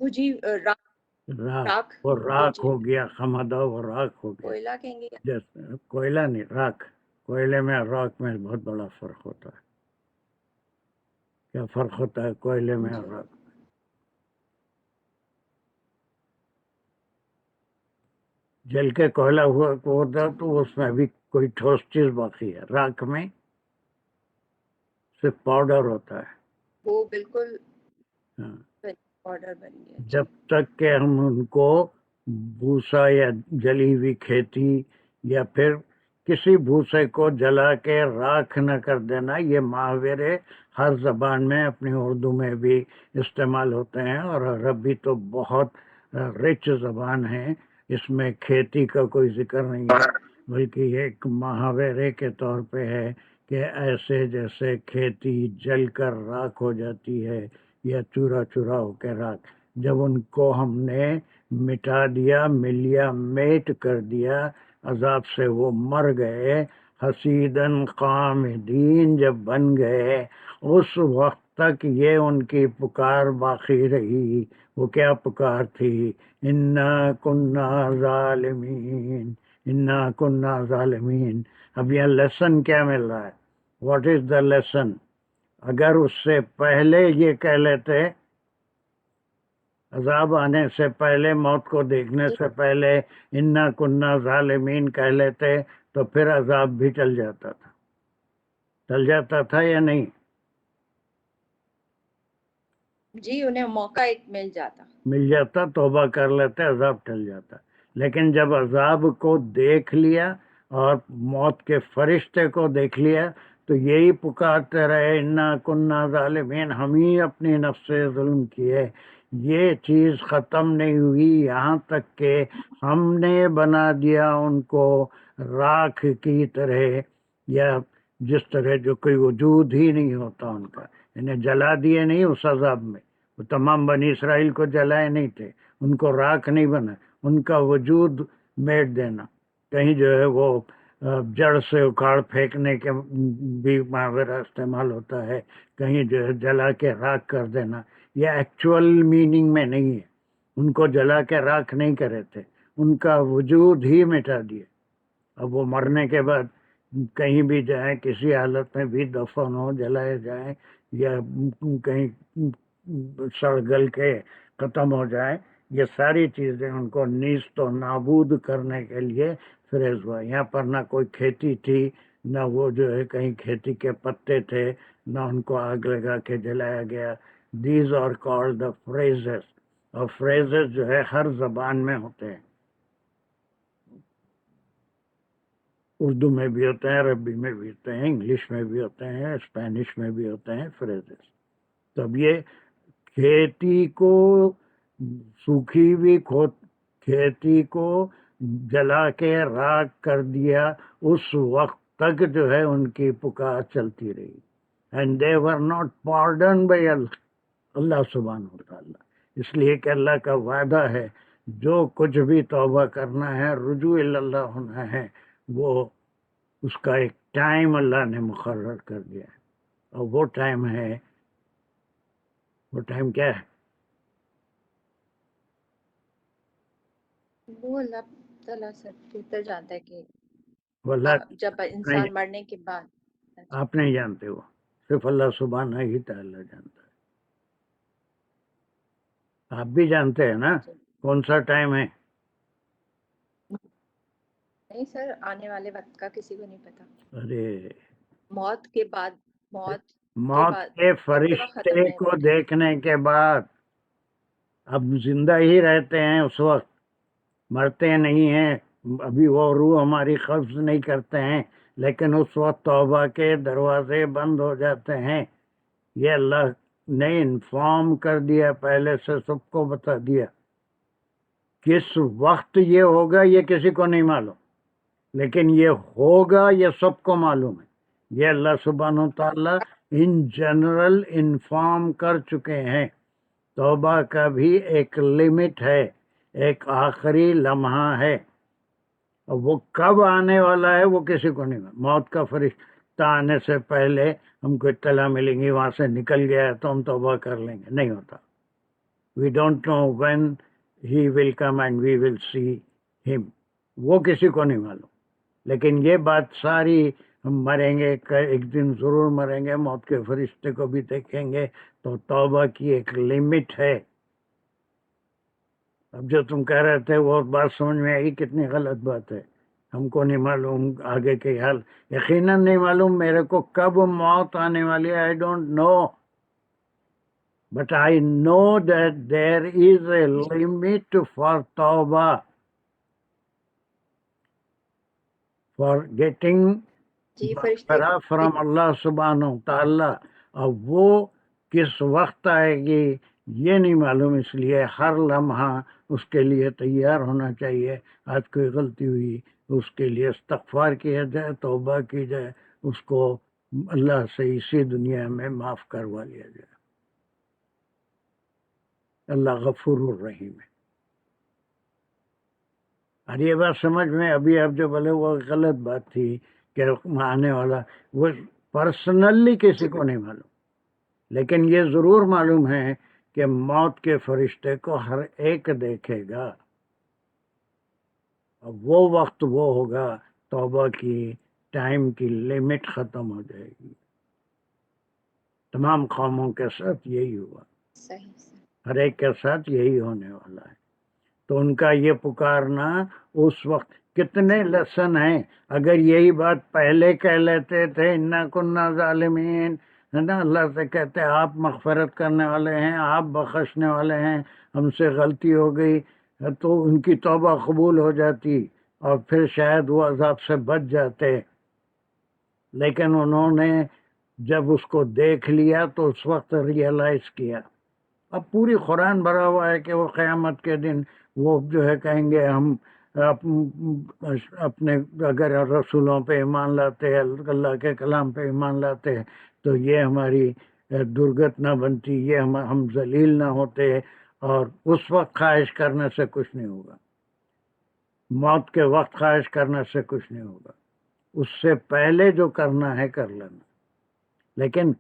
[SPEAKER 7] بجھی راکھ
[SPEAKER 1] وہ راکھ
[SPEAKER 7] بجھی
[SPEAKER 1] ہو گیا، قامدہ وہ راکھ ہو گیا.
[SPEAKER 7] کوئلہ کہیں گے.
[SPEAKER 1] جیسے کوئلہ نہیں، راکھ. کوئلے میں اور راکھ میں بہت بڑا فرق ہوتا ہے. کیا فرق ہوتا ہے کوئلے میں اور راکھ؟ جل کے کوئلہ ہوا ہوتا تو اس میں ابھی کوئی ٹھوس چیز باقی ہے. راکھ میں صرف پاؤڈر ہوتا ہے.
[SPEAKER 7] وہ بالکل
[SPEAKER 1] ہاں.
[SPEAKER 7] آرڈر بن گیا.
[SPEAKER 1] جب تک کہ ہم ان کو بھوسا یا جلی ہوئی کھیتی یا پھر کسی بھوسے کو جلا کے راکھ نہ کر دینا، یہ محاورے ہر زبان میں اپنی اردو میں بھی استعمال ہوتے ہیں. اور عربی تو بہت رچ زبان ہے، اس میں کھیتی کا کوئی ذکر نہیں ہے، بلکہ یہ ایک محاورے کے طور پہ ہے کہ ایسے جیسے کھیتی جل کر راکھ ہو جاتی ہے یا چورا چورا ہو کے راکھ. جب ان کو ہم نے مٹا دیا، ملیا میٹ کر دیا عذاب سے، وہ مر گئے. حسیدن قامدین جب بن گئے، اس وقت تک یہ ان کی پکار باقی رہی. وہ کیا پکار تھی؟ انا کننا ظالمین، انا کننا ظالمین. اب یہ لیسن کیا مل رہا ہے؟ What is the lesson? اگر اس سے پہلے یہ کہہ لیتے، عذاب آنے سے پہلے، موت کو دیکھنے سے پہلے انا کننا ظالمین کہہ لیتے تو پھر عذاب بھی ٹل جاتا تھا. ٹل جاتا تھا یا نہیں؟
[SPEAKER 7] جی انہیں موقع ایک
[SPEAKER 1] مل جاتا، توبہ کر لیتے، عذاب ٹل جاتا. لیکن جب عذاب کو دیکھ لیا اور موت کے فرشتے کو دیکھ لیا تو یہی پکارتے رہے انا کننا ظالمین، ہم ہی اپنی نفس سے ظلم کیے. یہ چیز ختم نہیں ہوئی یہاں تک کہ ہم نے بنا دیا ان کو راکھ کی طرح، یا جس طرح جو کوئی وجود ہی نہیں ہوتا ان کا. انہیں جلا دیے نہیں اس عذاب میں، وہ تمام بنی اسرائیل کو جلائے نہیں تھے، ان کو راکھ نہیں بنا، ان کا وجود میٹ دینا. کہیں جو ہے وہ جڑ سے اکھاڑ پھینکنے کے بھی محاورہ استعمال ہوتا ہے، کہیں جو ہے جلا کے راکھ کر دینا. یہ ایکچوئل میننگ میں نہیں ہے. ان کو جلا کے راکھ نہیں کرے تھے، ان کا وجود ہی مٹا دیے. اب وہ مرنے کے بعد کہیں بھی جائیں، کسی حالت میں بھی دفن ہو، جلائے جائیں یا کہیں سڑ گل کے ختم ہو جائے، یہ ساری چیزیں ان کو نیست و نابود کرنے کے لیے فریز ہوا. یہاں پر نہ کوئی کھیتی تھی، نہ وہ جو ہے کہیں کھیتی کے پتے تھے، نہ ان کو آگ لگا کے جلایا گیا. These are called the phrases. اور فریزز جو ہے ہر زبان میں ہوتے ہیں، اردو میں بھی ہوتے ہیں، عربی میں بھی ہوتے ہیں، انگلش میں بھی ہوتے ہیں، اسپینش میں بھی ہوتے ہیں فریزز. تب یہ کھیتی کو سوکھی ہوئی کھیتی کو جلا کے راکھ کر دیا، اس وقت تک جو ہے ان کی پکار چلتی رہی. and they were not pardoned by اللہ سبحانہ وتعالی. اس لیے کہ اللہ کا وعدہ ہے جو کچھ بھی توبہ کرنا ہے، رجوع اللہ ہونا ہے، وہ اس کا ایک ٹائم اللہ نے مقرر کر دیا ہے، اور وہ ٹائم ہے، وہ ٹائم کیا ہے؟
[SPEAKER 7] وہ اللہ تعالیٰ سے بہتر جانتا ہے کہ
[SPEAKER 1] وہ اللہ
[SPEAKER 7] جب انسان مرنے کے بعد.
[SPEAKER 1] آپ نہیں جانتے، وہ صرف اللہ سبحانہ ہی تعالی جانتا ہے. آپ بھی جانتے ہیں نا کون سا ٹائم ہے؟
[SPEAKER 7] نہیں سر، آنے والے وقت کا کسی کو نہیں پتا.
[SPEAKER 1] ارے
[SPEAKER 7] موت کے بعد، موت
[SPEAKER 1] موت کے فرشتے کو دیکھنے کے بعد، اب زندہ ہی رہتے ہیں اس وقت، مرتے نہیں ہیں ابھی، وہ روح ہماری قبض نہیں کرتے ہیں، لیکن اس وقت توبہ کے دروازے بند ہو جاتے ہیں. یہ اللہ نے انفارم کر دیا، پہلے سے سب کو بتا دیا. کس وقت یہ ہوگا یہ کسی کو نہیں معلوم، لیکن یہ ہوگا یہ سب کو معلوم ہے. یہ اللہ سبحانہ تعالیٰ ان جنرل انفارم کر چکے ہیں. توبہ کا بھی ایک لمٹ ہے، ایک آخری لمحہ ہے، اور وہ کب آنے والا ہے وہ کسی کو نہیں معلوم. موت کا فرشتہ آنے سے پہلے ہم کو اطلاع ملیں گی وہاں سے نکل گیا تو ہم توبہ کر لیں گے، نہیں ہوتا. We don't know when he will come and we will see ہم، وہ کسی کو نہیں معلوم. لیکن یہ بات ساری، ہم مریں گے، ایک دن ضرور مریں گے، موت کے فرشتے کو بھی دیکھیں گے، تو توبہ کی ایک لمٹ ہے. اب جو تم کہہ رہے تھے وہ بات سمجھ میں آئی، کتنی غلط بات ہے. ہم کو نہیں معلوم آگے کے حال، یقیناً نہیں معلوم میرے کو کب موت آنے والی ہے. I don't know, but I know that there is a limit for توبہ، فار گیٹنگ
[SPEAKER 7] جی فرشتے
[SPEAKER 1] فرام اللہ سبحانہ تعالیٰ. اور وہ کس وقت آئے گی یہ نہیں معلوم، اس لیے ہر لمحہ اس کے لیے تیار ہونا چاہیے. آج کوئی غلطی ہوئی اس کے لیے استغفار کیا جائے، توبہ کی جائے، اس کو اللہ سے اسی دنیا میں معاف کروا لیا جائے. اللہ غفور الرحیم ہے. اور یہ بات سمجھ میں ابھی آپ جو بولے وہ غلط بات تھی کہ آنے والا، وہ پرسنلی کسی کو نہیں معلوم، لیکن یہ ضرور معلوم ہے کہ موت کے فرشتے کو ہر ایک دیکھے گا. اب وہ وقت وہ ہوگا، توبہ کی ٹائم کی لمٹ ختم ہو جائے گی. تمام قوموں کے ساتھ یہی ہوا،
[SPEAKER 7] صحیح سے.
[SPEAKER 1] ہر ایک کے ساتھ یہی ہونے والا ہے. تو ان کا یہ پکارنا اس وقت، کتنے لیسن ہیں. اگر یہی بات پہلے کہہ لیتے تھے انا کننا ظالمین، ہے نا، اللہ سے کہتے آپ مغفرت کرنے والے ہیں، آپ بخشنے والے ہیں، ہم سے غلطی ہو گئی، تو ان کی توبہ قبول ہو جاتی اور پھر شاید وہ عذاب سے بچ جاتے. لیکن انہوں نے جب اس کو دیکھ لیا تو اس وقت ریئلائز کیا. اب پوری قرآن بھرا ہوا ہے کہ وہ قیامت کے دن وہ جو ہے کہیں گے ہم اپنے اگر رسولوں پہ ایمان لاتے، اللہ کے کلام پہ ایمان لاتے، تو یہ ہماری درگت نہ بنتی، یہ ہم ذلیل نہ ہوتے. اور اس وقت خواہش کرنے سے کچھ نہیں ہوگا، موت کے وقت خواہش کرنے سے کچھ نہیں ہوگا. اس سے پہلے جو کرنا ہے کر لینا. لیکن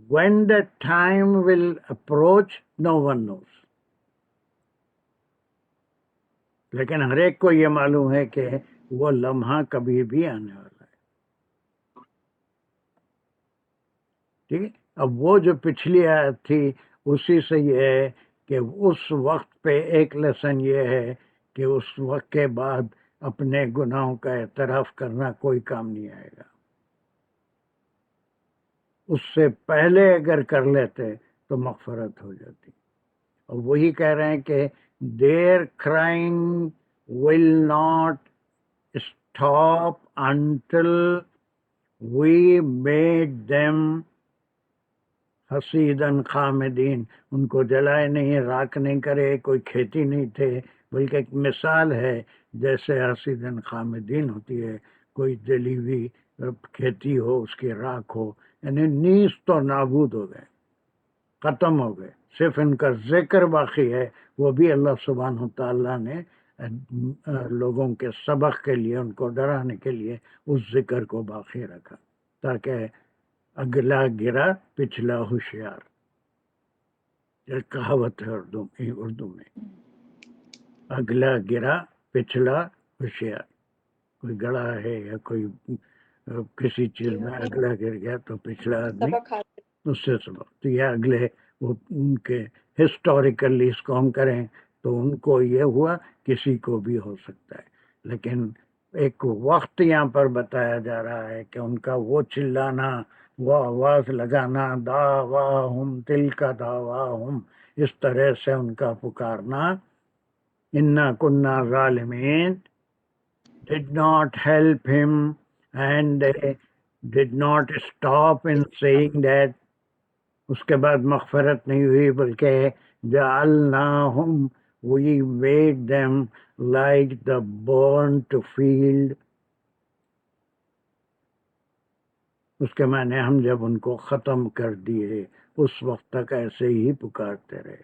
[SPEAKER 1] when the time will approach, no one knows. لیکن ہر ایک کو یہ معلوم ہے کہ وہ لمحہ کبھی بھی آنے والا ہے. ٹھیک ہے. اب وہ جو پچھلی آیت تھی اسی سے یہ ہے کہ اس وقت پہ ایک لیسن یہ ہے کہ اس وقت کے بعد اپنے گناہوں کا اعتراف کرنا کوئی کام نہیں آئے گا. اس سے پہلے اگر کر لیتے تو مغفرت ہو جاتی. اور وہی کہہ رہے ہیں کہ their crying will not stop until we made them حصیداً خامدین. ان کو جلائے نہیں، راکھ نہیں کرے، کوئی کھیتی نہیں تھے، بلکہ ایک مثال ہے جیسے حصیداً خامدین ہوتی ہے کوئی جلی ہوئی کھیتی ہو، اس کی راکھ ہو، یعنی نیست و نابود ہو گئے، ختم ہو گئے، صرف ان کا ذکر باقی ہے۔ وہ بھی اللہ سبحانہ تعالیٰ نے لوگوں کے سبق کے لیے، ان کو ڈرانے کے لیے اس ذکر کو باقی رکھا، تاکہ اگلا گرا پچھلا ہوشیار، ایک کہاوت ہے اردو میں، اگلا گرا پچھلا ہوشیار۔ کوئی گڑا ہے یا کوئی کسی چیز
[SPEAKER 7] جی
[SPEAKER 1] میں
[SPEAKER 7] ہاں،
[SPEAKER 1] اگلا گر گیا تو پچھلا آدمی
[SPEAKER 7] سبق حاصل۔
[SPEAKER 1] اس سے سبق۔ تو یہ اگلے وہ ان کے ہسٹوریکلی اس کو ہم کریں تو ان کو یہ ہوا، کسی کو بھی ہو سکتا ہے، لیکن ایک وقت یہاں پر بتایا جا رہا ہے کہ ان کا وہ چلانا، وہ آواز لگانا، دعواہم تلک دعواہم، اس طرح سے ان کا پکارنا، انا کننا ظالمین، did not help him and did not stop in saying that. اس کے بعد مغفرت نہیں ہوئی، بلکہ جعلناہم، we made them like the burnt field. اس کے معنی ہم جب ان کو ختم کر دیے، اس وقت تک ایسے ہی پکارتے رہے۔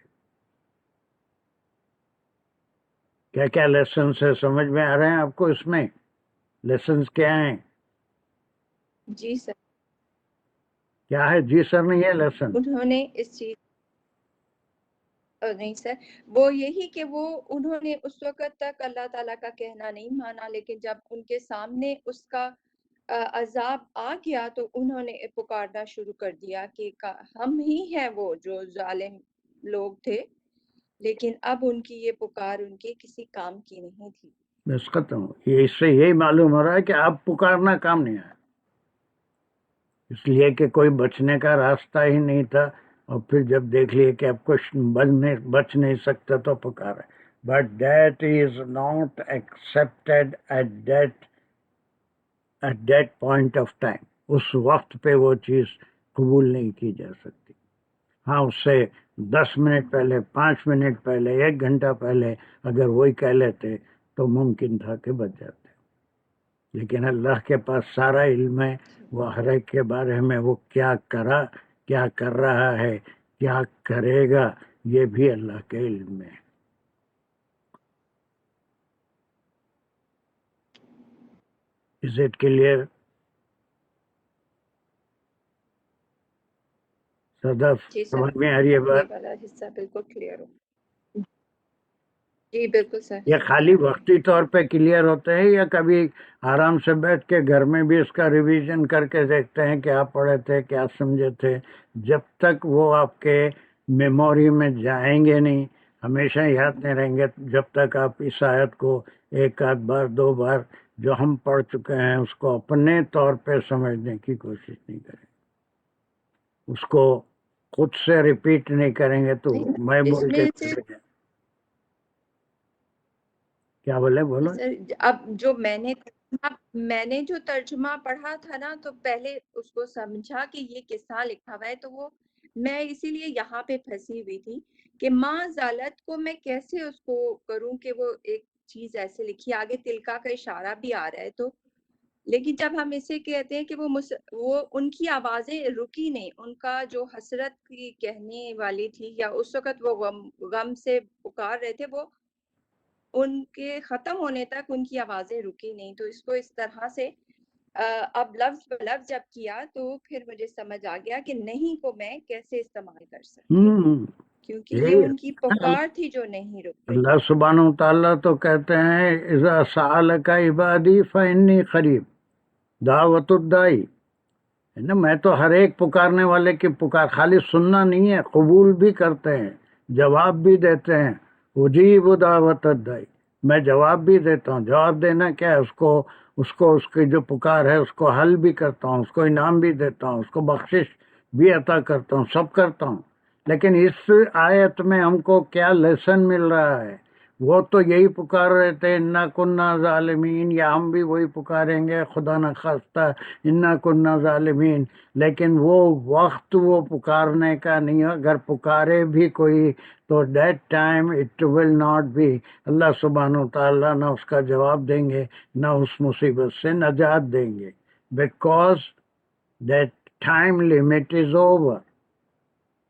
[SPEAKER 1] کیا کیا لیسنس ہے سمجھ میں آ رہے ہیں آپ کو؟ اس میں لیسنس کیا ہیں؟
[SPEAKER 7] جی سر،
[SPEAKER 1] کیا ہے؟ جی سر نہیں ہے لیسن؟
[SPEAKER 7] انہوں نے اس چیز نہیں سر، وہ یہی کہ وہ انہوں نے اس وقت تک اللہ تعالیٰ کا کہنا نہیں مانا، لیکن جب ان کے سامنے اس کا عذاب آ گیا تو انہوں نے پکارنا شروع کر دیا کہ ہم ہی ہیں وہ جو ظالم لوگ تھے، لیکن اب ان کی یہ پکار ان کے کسی کام کی نہیں تھی۔
[SPEAKER 1] بس ختم۔ یہ اس سے یہی معلوم ہو رہا ہے کہ اب پکارنا کام نہیں آیا، اس لیے کہ کوئی بچنے کا راستہ ہی نہیں تھا، اور پھر جب دیکھ لیے کہ اب کچھ بچ نہیں سکتا تو پکارا۔ But that is not accepted at that point of time, اس وقت پہ وہ چیز قبول نہیں کی جا سکتی۔ ہاں، اس سے 10 منٹ پہلے، 5 منٹ پہلے، 1 گھنٹہ پہلے اگر وہی کہہ لیتے تو ممکن تھا کہ بچ جاتے، لیکن اللہ کے پاس سارا علم ہے، وہ ہر ایک کے بارے میں وہ کیا کر رہا ہے، کیا کرے گا، یہ بھی اللہ کے علم میں ہے۔ Is it clear؟ صدف
[SPEAKER 7] جی سر،
[SPEAKER 1] سمجھ میں آ رہی ہے
[SPEAKER 7] اب یہ
[SPEAKER 1] بات؟
[SPEAKER 7] والا حصہ بالکل کلیئر ہو۔ جی بالکل سر۔
[SPEAKER 1] یہ خالی وقتی طور پہ کلیئر ہوتے ہیں یا کبھی آرام سے بیٹھ کے گھر میں بھی اس کا ریویژن کر کے دیکھتے ہیں کیا پڑھے تھے، کیا سمجھے تھے؟ جب تک وہ آپ کے میموری میں جائیں گے نہیں، ہمیشہ یاد نہیں رہیں گے، جب تک آپ اس آیت کو 1 آدھ بار 2 بار جو ہم پڑھ چکے ہیں اس کو اپنے طور پہ سمجھنے کی کوشش نہیں کریں، اس کو خود سے ریپیٹ نہیں کریں گے تو میں
[SPEAKER 7] اس
[SPEAKER 1] بول کے
[SPEAKER 7] میں سے
[SPEAKER 1] کیا بولو؟
[SPEAKER 7] سر، اب جو میں نے جو ترجمہ پڑھا تھا نا، تو پہلے اس کو سمجھا کہ یہ کس طرح لکھا ہوا ہے، تو وہ میں اسی لیے یہاں پہ پھنسی ہوئی تھی کہ ماں ذالت کو میں کیسے اس کو کروں کہ وہ ایک چیز ایسے لکھی، آگے تلکا کا اشارہ بھی آ رہا ہے، تو لیکن جب ہم اسے کہتے ہیں کہ وہ ان کی آوازیں رکی نہیں، ان کا جو حسرت کی کہنے والی تھی یا اس وقت وہ غم سے پکار رہے تھے، وہ ان کے ختم ہونے تک ان کی آوازیں رکی نہیں۔ تو اس کو اس طرح سے اب لفظ بلفظ جب کیا تو پھر مجھے سمجھ آ گیا کہ نہیں کو میں کیسے استعمال کر سکتی ہوں، کیونکہ یہ ان کی پکار تھی جو نہیں رک رہی۔
[SPEAKER 1] اللہ سبحانہ و تعالیٰ تو کہتے ہیں اذا سألک عبادی فإنی قریب دعوت الدائی، میں تو ہر ایک پکارنے والے کی پکار خالی سننا نہیں ہے، قبول بھی کرتے ہیں، جواب بھی دیتے ہیں۔ اجیب دعوت الدائی، میں جواب بھی دیتا ہوں۔ جواب دینا کیا ہے؟ اس کی جو پکار ہے اس کو حل بھی کرتا ہوں، اس کو انعام بھی دیتا ہوں، اس کو بخشش بھی عطا کرتا ہوں، سب کرتا ہوں۔ لیکن اس آیت میں ہم کو کیا لیسن مل رہا ہے؟ وہ تو یہی پکار رہے تھے انا کننا ظالمین، یا ہم بھی وہی پکاریں گے خدا نخواستہ انا کننا ظالمین، لیکن وہ وقت وہ پکارنے کا نہیں ہے۔ اگر پکارے بھی کوئی تو that time it will not be, Allah سبحانہ و تعالیٰ نہ اس کا جواب دیں گے، نہ اس مصیبت سے نجات دیں گے۔ because that time limit is over.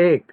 [SPEAKER 1] 1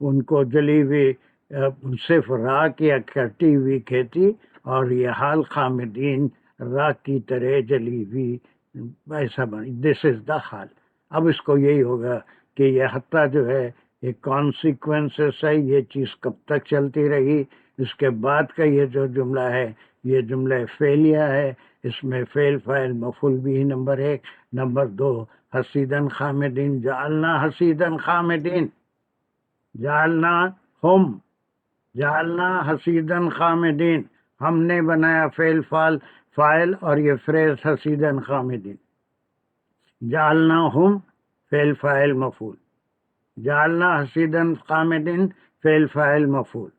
[SPEAKER 1] ان کو جلی ہوئی صرف راکھ یا کٹی ہوئی کھیتی، اور یہ حال خامدین راکھ کی طرح جلی ہوئی ایسا بنی. دس از دا حال. اب اس کو یہی ہوگا کہ یہ حتیٰ جو ہے یہ کانسیکوینسز ہے، یہ چیز کب تک چلتی رہی. اس کے بعد کا یہ جو جملہ ہے یہ جملہ فعلیہ ہے، اس میں فعل فاعل مفعول بھی نمبر 1. نمبر 2 حسیدن خامدین، جعلنا حسیدن خامدین، جعلنا ہم، جعلنا حسیدن خامدین، ہم نے بنایا فعل فاعل اور یہ فریز حسیدن خامدین. جعلنا ہم فعل فاعل مفعول، جعلنا حسیدن خامدین فعل فاعل مفعول.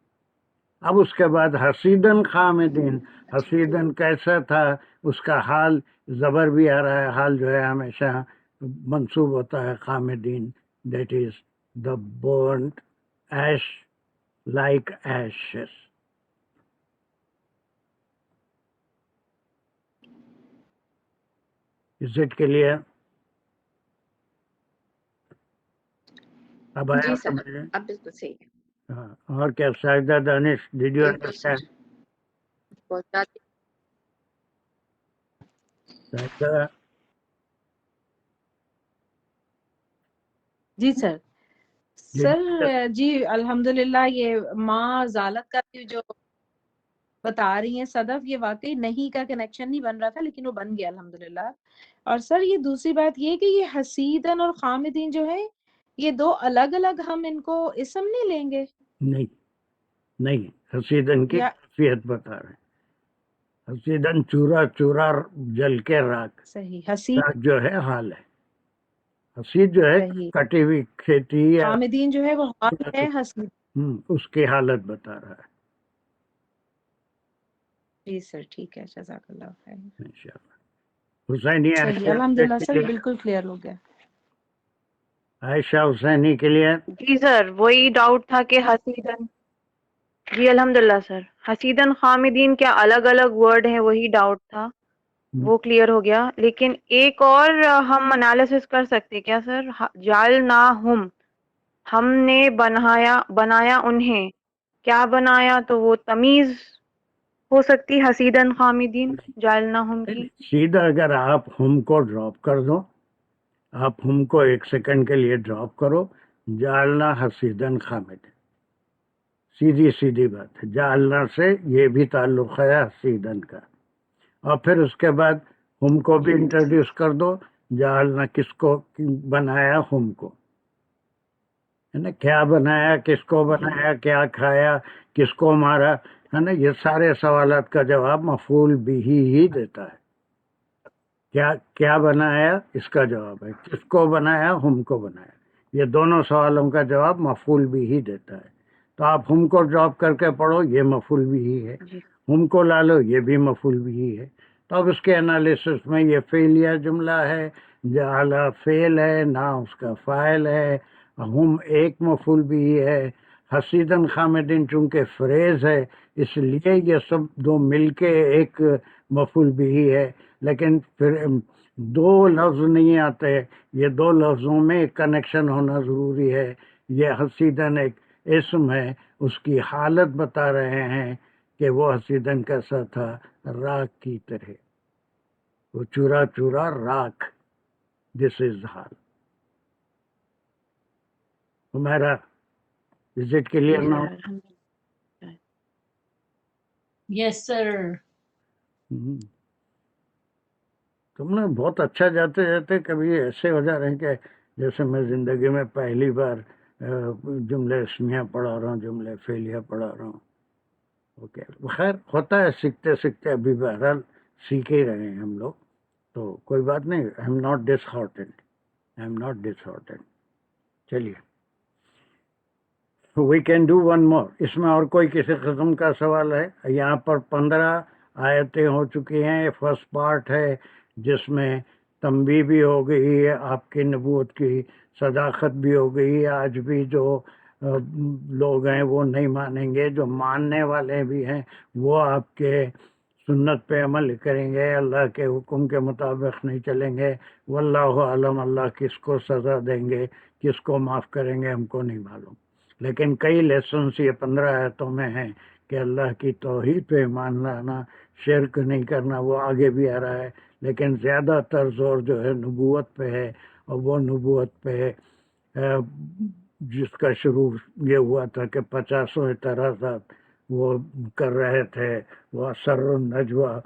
[SPEAKER 1] اب اس کے بعد حسیدن خامدین، حسیدن کیسا تھا، اس کا حال زبر بھی آ رہا ہے. حال جو ہے ہمیشہ منصوب ہوتا ہے خامدین، that is the burnt ash like ashes. Is it clear? اب آیا
[SPEAKER 7] جی سر،
[SPEAKER 1] سمجھ؟
[SPEAKER 7] اب بالکل صحیح ہے.
[SPEAKER 1] ہاں. اور کیا ساجدہ دانش، ڈیڈ یو
[SPEAKER 7] بالکل سر،
[SPEAKER 1] انڈرسٹینڈ؟
[SPEAKER 7] بہت زیادہ.
[SPEAKER 1] ساجدہ
[SPEAKER 4] جی سر.
[SPEAKER 1] did
[SPEAKER 4] سر جی الحمدللہ یہ ماں ذالت کا بھی جو بتا رہی ہیں صدف، یہ واقعی نہیں کا کنیکشن نہیں بن رہا تھا لیکن وہ بن گیا الحمدللہ. اور سر یہ دوسری بات یہ کہ یہ حسیدن اور خامدین جو ہے یہ دو الگ الگ ہم ان کو اسم نہیں لیں گے
[SPEAKER 1] نہیں حسیدن کی
[SPEAKER 4] یا
[SPEAKER 1] کیفیت بتا رہے ہیں. حسیدن چورا چورا جل کے راکھ،
[SPEAKER 4] صحیح حسید
[SPEAKER 1] راکھ جو ہے حال ہے. حسید جو ہے
[SPEAKER 4] صحیح،
[SPEAKER 1] کٹی ہوئی کھیتی یا
[SPEAKER 4] خامدین جو ہے وہ حال ہے حسید.
[SPEAKER 1] اس کی حالت بتا رہا ہے.
[SPEAKER 4] جی سر ٹھیک ہے، جزاک اللہ خیر.
[SPEAKER 1] انشاءاللہ. حسینی
[SPEAKER 4] صحیح الحمدللہ سر بالکل کلیئر ہو گیا.
[SPEAKER 1] عائشہ حسینی کے لیے
[SPEAKER 6] جی سر، وہی ڈاؤٹ تھا کہ حسیدن. جی الحمدللہ سر، حسیدن خامدین کیا الگ الگ ورڈ ہیں، وہی ڈاؤٹ تھا، وہ کلیئر ہو گیا. لیکن ایک اور ہم انالیسس کر سکتے کیا سر؟ جعلناہم، ہم نے بنایا انہیں. کیا بنایا؟ تو وہ تمیز ہو سکتی حسیدن خامدین جعلناہم کی.
[SPEAKER 1] سیدھا اگر آپ ہم کو ڈراپ کر دو، آپ ہم کو 1 سیکنڈ کے لیے ڈراپ کرو، جعلنا حسیدن خامدین، سیدھی بات ہے. جعلنا سے یہ بھی تعلق ہے حسیدن کا. اور پھر اس کے بعد ہم کو بھی انٹروڈیوس کر دو. جعلنا کس کو بنایا؟ ہم کو، ہے نا. کیا بنایا، کس کو بنایا، کیا کھایا، کس کو مارا، ہے نا. یہ سارے سوالات کا جواب مفعول بھی ہی دیتا ہے. کیا بنایا اس کا جواب ہے، کس کو بنایا، ہم کو بنایا. یہ دونوں سوالوں کا جواب مفعول بھی ہی دیتا ہے. تو آپ ہم کو ڈراپ کر کے پڑھو، یہ مفعول بھی ہی ہے. ہم کو لا لو، یہ بھی مفعول بھی ہی ہے. تو اب اس کے انالیسس میں یہ فعلیہ جملہ ہے، جعل فعل ہے، نہ اس کا فاعل ہے. ہم ایک مفعول بھی ہے. حسیدن خامدین چونکہ فریز ہے اس لیے یہ سب دو مل کے ایک مفعول بھی ہے. لیکن پھر 2 لفظ نہیں آتے، یہ 2 لفظوں میں ایک کنیکشن ہونا ضروری ہے. یہ حسیدن ایک اسم ہے، اس کی حالت بتا رہے ہیں کہ وہ حسیدن کیسا تھا، راکھ کی طرح، وہ چورا چورا راکھ. دس از حال. ہمارا از اٹ کلیئر نا؟
[SPEAKER 2] یس سر.
[SPEAKER 1] تم نے بہت اچھا جاتے جاتے کبھی ایسے ہو جا رہے ہیں کہ جیسے میں زندگی میں پہلی بار جملے اسمیہ پڑھا رہا ہوں، جملے فعلیہ پڑھا رہا ہوں. اوکے خیر ہوتا ہے، سیکھتے سیکھتے ابھی بہرحال سیکھ ہی رہے ہیں ہم لوگ، تو کوئی بات نہیں. I am not disheartened. چلیے we can do one more. اس میں اور کوئی کسی قسم کا سوال ہے؟ یہاں پر 15 آیتیں ہو چکی ہیں. یہ فرسٹ پارٹ ہے جس میں تنبیہ بھی ہو گئی ہے، آپ کی نبوت کی صداقت بھی ہو گئی. آج بھی جو لوگ ہیں وہ نہیں مانیں گے، جو ماننے والے بھی ہیں وہ آپ کے سنت پہ عمل کریں گے، اللہ کے حکم کے مطابق نہیں چلیں گے. واللہ عالم، اللہ کس کو سزا دیں گے، کس کو معاف کریں گے، ہم کو نہیں معلوم. لیکن کئی لیسنس یہ 15 آیتوں میں ہیں کہ اللہ کی توحید پہ ایمان لانا، شرک نہیں کرنا، وہ آگے بھی آ رہا ہے، لیکن زیادہ تر زور جو ہے نبوت پہ ہے، اور وہ نبوت پہ جس کا شروع یہ ہوا تھا کہ 50 اعتراضات وہ کر رہے تھے، وہ سر النجوہ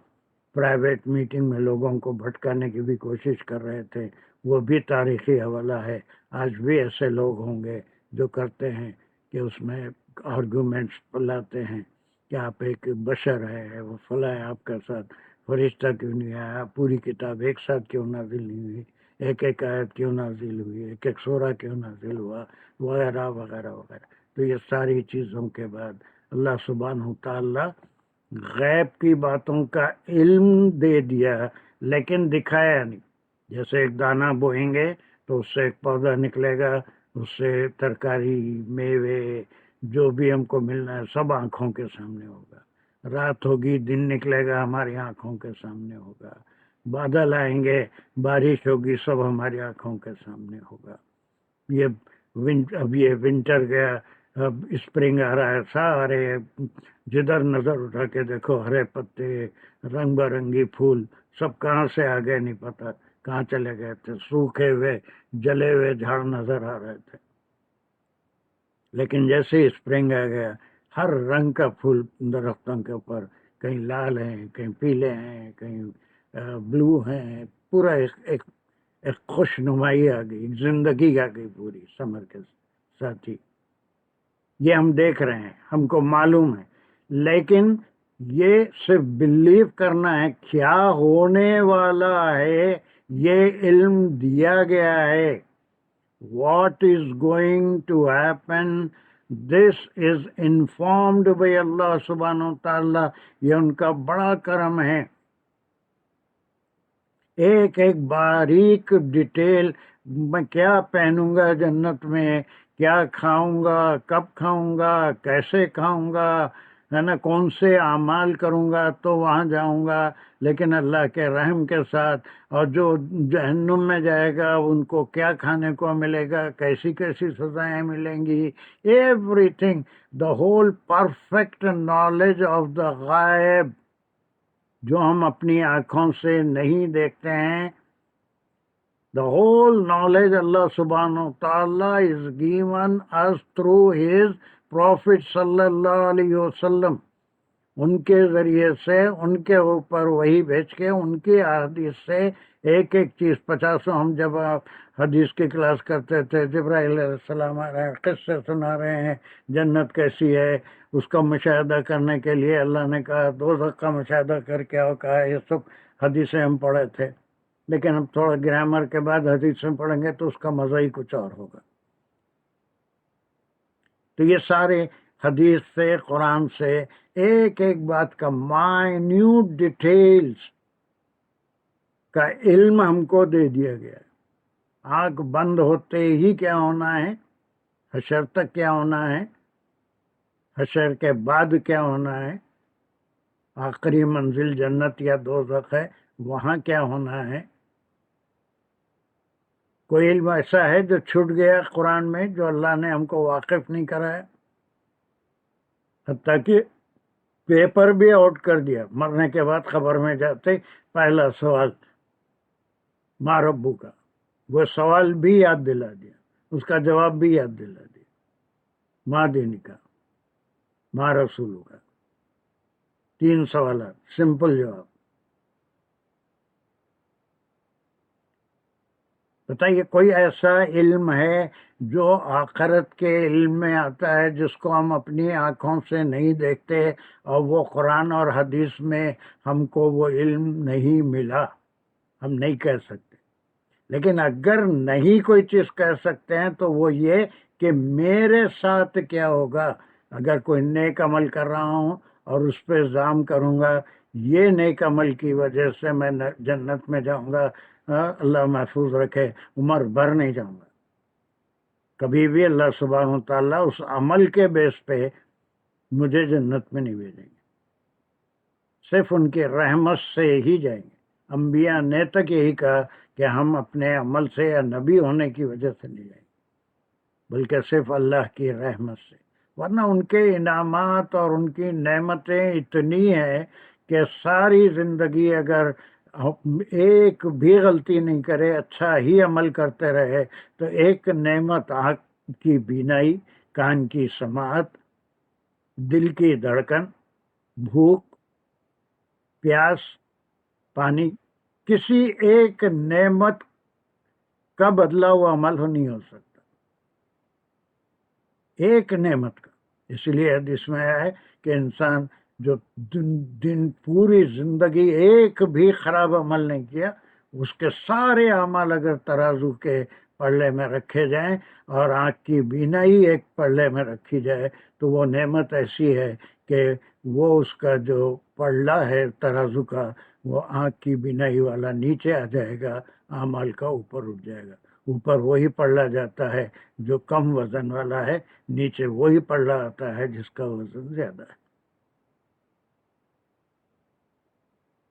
[SPEAKER 1] پرائیویٹ میٹنگ میں لوگوں کو بھٹکانے کی بھی کوشش کر رہے تھے، وہ بھی تاریخی حوالہ ہے۔ آج بھی ایسے لوگ ہوں گے جو کرتے ہیں کہ اس میں آرگومنٹس لاتے ہیں کہ آپ ایک بشر ہے، وہ فلاں ہے، آپ کے ساتھ فرشتہ کیوں نہیں آیا، پوری کتاب ایک ساتھ کیوں نازل نہیں ہوئی، ایک ایک آیت کیوں نازل ہوئی، ایک ایک سورہ کیوں نازل ہوا، وغیرہ وغیرہ وغیرہ۔ تو یہ ساری چیزوں کے بعد اللہ سبحانہ تعالیٰ غیب کی باتوں کا علم دے دیا لیکن دکھایا نہیں۔ جیسے ایک دانہ بوئیں گے تو اس سے ایک پودا نکلے گا، اس سے ترکاری، میوے، جو بھی ہم کو ملنا ہے سب آنکھوں کے سامنے ہوگا۔ رات ہوگی، دن نکلے گا، ہماری آنکھوں کے سامنے ہوگا۔ بادل آئیں گے، بارش ہوگی، سب ہماری آنکھوں کے سامنے ہوگا۔ اب یہ ونٹر گیا، اب اسپرنگ آ رہا ہے، سارے جدھر نظر اٹھا کے دیکھو ہرے پتے، رنگ برنگی پھول، سب کہاں سے آ گئے نہیں پتا، کہاں چلے گئے تھے، سوکھے ہوئے جلے ہوئے جھاڑ نظر آ رہے تھے۔ لیکن جیسے ہی اسپرنگ آ گیا، ہر رنگ کا پھول درختوں کے اوپر، کہیں لال ہیں، کہیں پیلے ہیں، کہیں بلو ہیں، پورا ایک خوش نمائی آ گئی، ایک زندگی آ گئی پوری سمر کے ساتھ ہی۔ یہ ہم دیکھ رہے ہیں، ہم کو معلوم ہے، لیکن یہ صرف بلیو کرنا ہے، کیا ہونے والا ہے یہ علم دیا گیا ہے۔ What is going to happen, this is informed by اللہ سبحانہ وتعالی۔ یہ ان کا بڑا کرم ہے۔ ایک ایک باریک ڈیٹیل، میں کیا پہنوں گا جنت میں، کیا کھاؤں گا، کب کھاؤں گا، کیسے کھاؤں گا، ہے نا، کون سے اعمال کروں گا تو وہاں جاؤں گا، لیکن اللہ کے رحم کے ساتھ۔ اور جو جہنم میں جائے گا ان کو کیا کھانے کو ملے گا، کیسی کیسی سزائیں ملیں گی، every thing, the whole perfect knowledge of the غائب، جو ہم اپنی آنکھوں سے نہیں دیکھتے ہیں۔ The whole knowledge Allah subhanahu wa ta'ala is given us through his Prophet sallallahu alayhi wa sallam۔ ان کے ذریعے سے، ان کے اوپر وہی بھیج کے، ان کی حدیث سے ایک ایک چیز 50 ہم جب حدیث کی کلاس کرتے تھے، جبرائیل علیہ السلام آ رہے ہیں، قصے سنا رہے ہیں، جنت کیسی ہے اس کا مشاہدہ کرنے کے لیے اللہ نے کہا، دوزخ کا مشاہدہ کر کے آؤ کہا، یہ سب حدیثیں ہم پڑھے تھے۔ لیکن اب تھوڑا گرامر کے بعد حدیثیں پڑھیں گے تو اس کا مزہ ہی کچھ اور ہوگا۔ تو یہ سارے حدیث سے، قرآن سے ایک ایک بات کا مائنیوٹ ڈیٹیلز کا علم ہم کو دے دیا گیا ہے۔ آنکھ بند ہوتے ہی کیا ہونا ہے، حشر تک کیا ہونا ہے، حشر کے بعد کیا ہونا ہے، آخری منزل جنت یا دوزخ ہے، وہاں کیا ہونا ہے۔ کوئی علم ایسا ہے جو چھوٹ گیا قرآن میں، جو اللہ نے ہم کو واقف نہیں کرایا؟ حتیٰ کہ پیپر بھی آؤٹ کر دیا، مرنے کے بعد خبر میں جاتے پہلا سوال ماں ربو کا، وہ سوال بھی یاد دلا دیا، اس کا جواب بھی یاد دلا دیا، ماں دینی کا، ماں رسولو کا، 3 سوالات، سمپل جواب۔ بتائیے کوئی ایسا علم ہے جو آخرت کے علم میں آتا ہے جس کو ہم اپنی آنکھوں سے نہیں دیکھتے، اور وہ قرآن اور حدیث میں ہم کو وہ علم نہیں ملا؟ ہم نہیں کہہ سکتے۔ لیکن اگر نہیں کوئی چیز کہہ سکتے ہیں تو وہ یہ کہ میرے ساتھ کیا ہوگا۔ اگر کوئی نیک عمل کر رہا ہوں اور اس پہ الزام کروں گا، یہ نیک عمل کی وجہ سے میں جنت میں جاؤں گا، اللہ محفوظ رکھے، عمر بھر نہیں جاؤں گا، کبھی بھی اللہ سبحانہ تعالیٰ اس عمل کے بیس پہ مجھے جنت میں نہیں بھیجیں گے، صرف ان کی رحمت سے ہی جائیں گے۔ انبیاء نے تک یہی کہا کہ ہم اپنے عمل سے یا نبی ہونے کی وجہ سے نہیں جائیں گے، بلکہ صرف اللہ کی رحمت سے، ورنہ ان کے انعامات اور ان کی نعمتیں اتنی ہیں کہ ساری زندگی اگر ایک بھی غلطی نہیں کرے، اچھا ہی عمل کرتے رہے، تو ایک نعمت آنکھ کی بینائی، کان کی سماعت، دل کی دھڑکن، بھوک، پیاس، پانی، کسی ایک نعمت کا بدلا ہوا عمل نہیں ہو سکتا، ایک نعمت کا۔ اسی لیے حدیث میں آیا ہے کہ انسان جو دن پوری زندگی ایک بھی خراب عمل نہیں کیا، اس کے سارے اعمال اگر ترازو کے پلڑے میں رکھے جائیں اور آنکھ کی بینائی ایک پلڑے میں رکھی جائے، تو وہ نعمت ایسی ہے کہ وہ اس کا جو پلڑا ہے ترازو کا، وہ آنکھ کی بینائی والا نیچے آ جائے گا، اعمال کا اوپر اٹھ جائے گا۔ اوپر وہی پلڑا جاتا ہے جو کم وزن والا ہے، نیچے وہی پلڑا آتا ہے جس کا وزن زیادہ ہے۔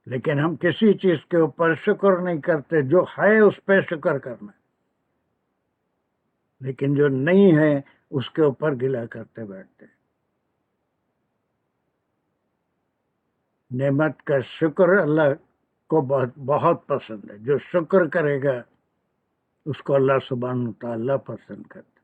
[SPEAKER 1] لیکن ہم کسی چیز کے اوپر شکر نہیں کرتے، جو ہے اس پہ شکر کرنا، لیکن جو نہیں ہے اس کے اوپر گلا کرتے بیٹھتے ہیں۔ نعمت کا شکر اللہ کو بہت بہت پسند ہے، جو شکر کرے گا اس کو اللہ سبحانہ و تعالیٰ پسند کرتا ہے۔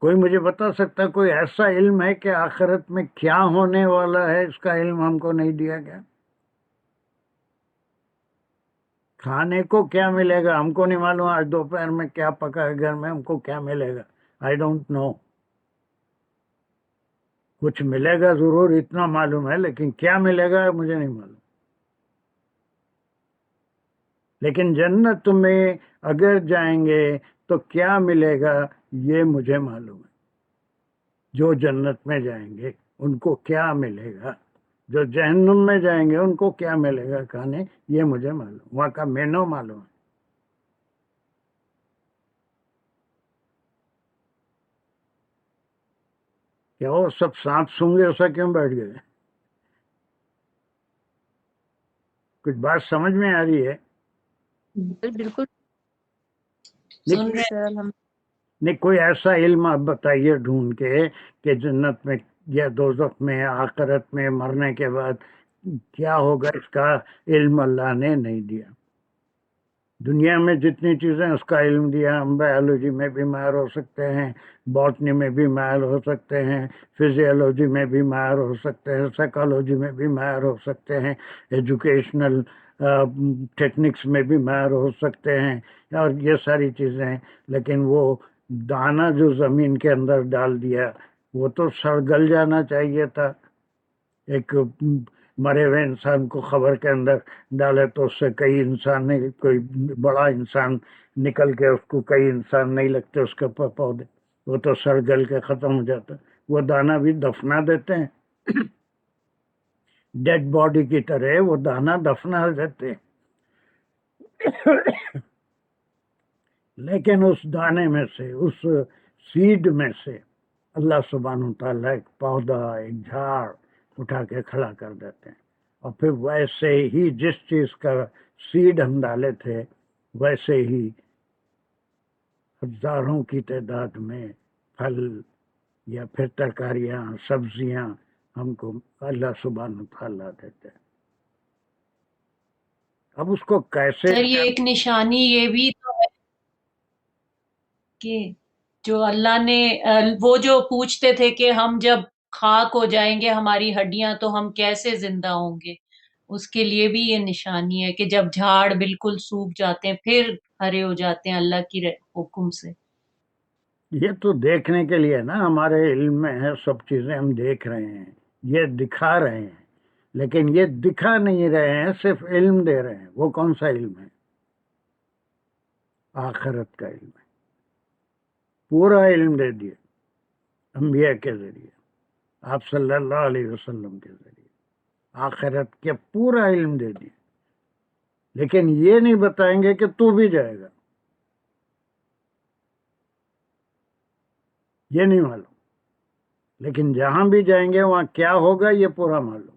[SPEAKER 1] کوئی مجھے بتا سکتا کوئی ایسا علم ہے کہ آخرت میں کیا ہونے والا ہے اس کا علم ہم کو نہیں دیا گیا؟ کھانے کو کیا ملے گا ہم کو نہیں معلوم، آج دوپہر میں کیا پکا ہے گھر میں، ہم کو کیا ملے گا، آئی ڈونٹ نو۔ کچھ ملے گا ضرور، اتنا معلوم ہے، لیکن کیا ملے گا مجھے نہیں معلوم۔ لیکن جنت میں اگر جائیں گے تو کیا ملے گا یہ مجھے معلوم ہے۔ جو جنت میں جائیں گے ان کو کیا ملے گا، جو جہنم میں جائیں گے ان کو کیا ملے گا کھانے، یہ مجھے معلوم، وہاں کا مینو معلوم ہے۔ کیا وہ سب سانپ سونگے ایسا کیوں بیٹھ گئے؟ کچھ بات سمجھ میں آ رہی ہے؟
[SPEAKER 4] بالکل
[SPEAKER 2] سن رہے
[SPEAKER 4] سر الحمد
[SPEAKER 1] نہیں کوئی ایسا علم آپ بتائیے ڈھونڈ کے کہ جنت میں یا دوزخ میں آخرت میں مرنے کے بعد کیا ہوگا، اس کا علم اللہ نے نہیں دیا۔ دنیا میں جتنی چیزیں اس کا علم دیا، ہم بایولوجی میں بھی ماہر ہو سکتے ہیں، باٹنی میں بھی ماہر ہو سکتے ہیں، فزیولوجی میں بھی ماہر ہو سکتے ہیں، سائیکالوجی میں بھی ماہر ہو سکتے ہیں، ایجوکیشنل ٹیکنکس میں بھی ماہر ہو سکتے ہیں، اور یہ ساری چیزیں ہیں، لیکن وہ دانہ جو زمین کے اندر ڈال دیا وہ تو سڑ گل جانا چاہیے تھا۔ ایک مرے ہوئے انسان کو خبر کے اندر ڈالے تو اس سے کئی انسان نہیں، کوئی بڑا انسان نکل کے اس کو کئی انسان نہیں لگتے اس کے پودے، وہ تو سڑ گل کے ختم ہو جاتا۔ وہ دانہ بھی دفنا دیتے ہیں، ڈیڈ باڈی کی طرح وہ دانہ دفنا دیتے ہیں، لیکن اس دانے میں سے، اس سیڈ میں سے اللہ سبحانہ تعالیٰ ایک پودا، ایک جھاڑ اٹھا کے کھڑا کر دیتے ہیں، اور پھر ویسے ہی جس چیز کا سیڈ ہم ڈالے تھے ویسے ہی ہزاروں کی تعداد میں پھل یا پھر ترکاریاں، سبزیاں ہم کو اللہ سبحانہ تعالیٰ دیتے ہیں۔ اب اس کو کیسے
[SPEAKER 2] سر یہ ایک نشانی یہ بھی تو ہے کہ جو اللہ نے وہ جو پوچھتے تھے کہ ہم جب خاک ہو جائیں گے ہماری ہڈیاں تو ہم کیسے زندہ ہوں گے، اس کے لیے بھی یہ نشانی ہے کہ جب جھاڑ بالکل سوکھ جاتے ہیں پھر ہرے ہو جاتے ہیں اللہ کی حکم سے۔
[SPEAKER 1] یہ تو دیکھنے کے لیے نا، ہمارے علم میں ہے، سب چیزیں ہم دیکھ رہے ہیں، یہ دکھا رہے ہیں، لیکن یہ دکھا نہیں رہے ہیں، صرف علم دے رہے ہیں۔ وہ کون سا علم ہے؟ آخرت کا علم ہے، پورا علم دے دیا انبیاء کے ذریعے، آپ صلی اللہ علیہ وسلم کے ذریعے آخرت کے پورا علم دے دیا، لیکن یہ نہیں بتائیں گے کہ تو بھی جائے گا، یہ نہیں معلوم، لیکن جہاں بھی جائیں گے وہاں کیا ہوگا یہ پورا معلوم۔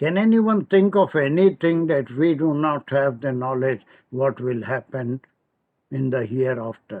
[SPEAKER 1] can anyone think of anything that we do not have the knowledge what will happen in the hereafter?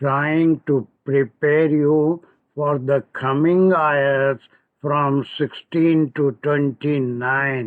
[SPEAKER 1] trying to prepare you for the coming ayats from 16 to 29.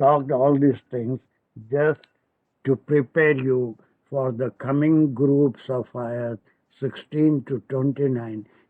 [SPEAKER 1] talked all these things just to prepare you for the coming groups of ayat 16 to 29.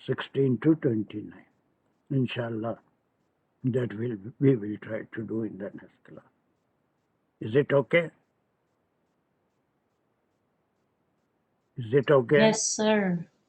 [SPEAKER 1] 16 to 29। inshallah, that we will try to do in the next class. Is it okay? Is it okay?
[SPEAKER 2] Yes, sir.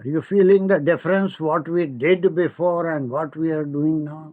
[SPEAKER 1] are you feeling the difference what we did before and what we are doing now?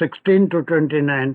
[SPEAKER 1] 16 to 29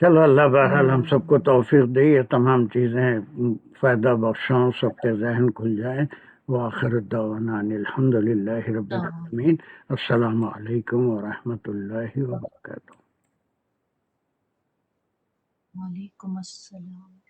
[SPEAKER 1] چلو اللہ بہرحال ہم سب کو توفیق دے، یہ تمام چیزیں فائدہ بخشوں، سب کے ذہن کھل جائیں۔ وآخر الدعوانا ان الحمد للہ رب العالمین۔ السلام علیکم ورحمۃ اللہ وبرکاتہ۔
[SPEAKER 2] وعلیکم السلام۔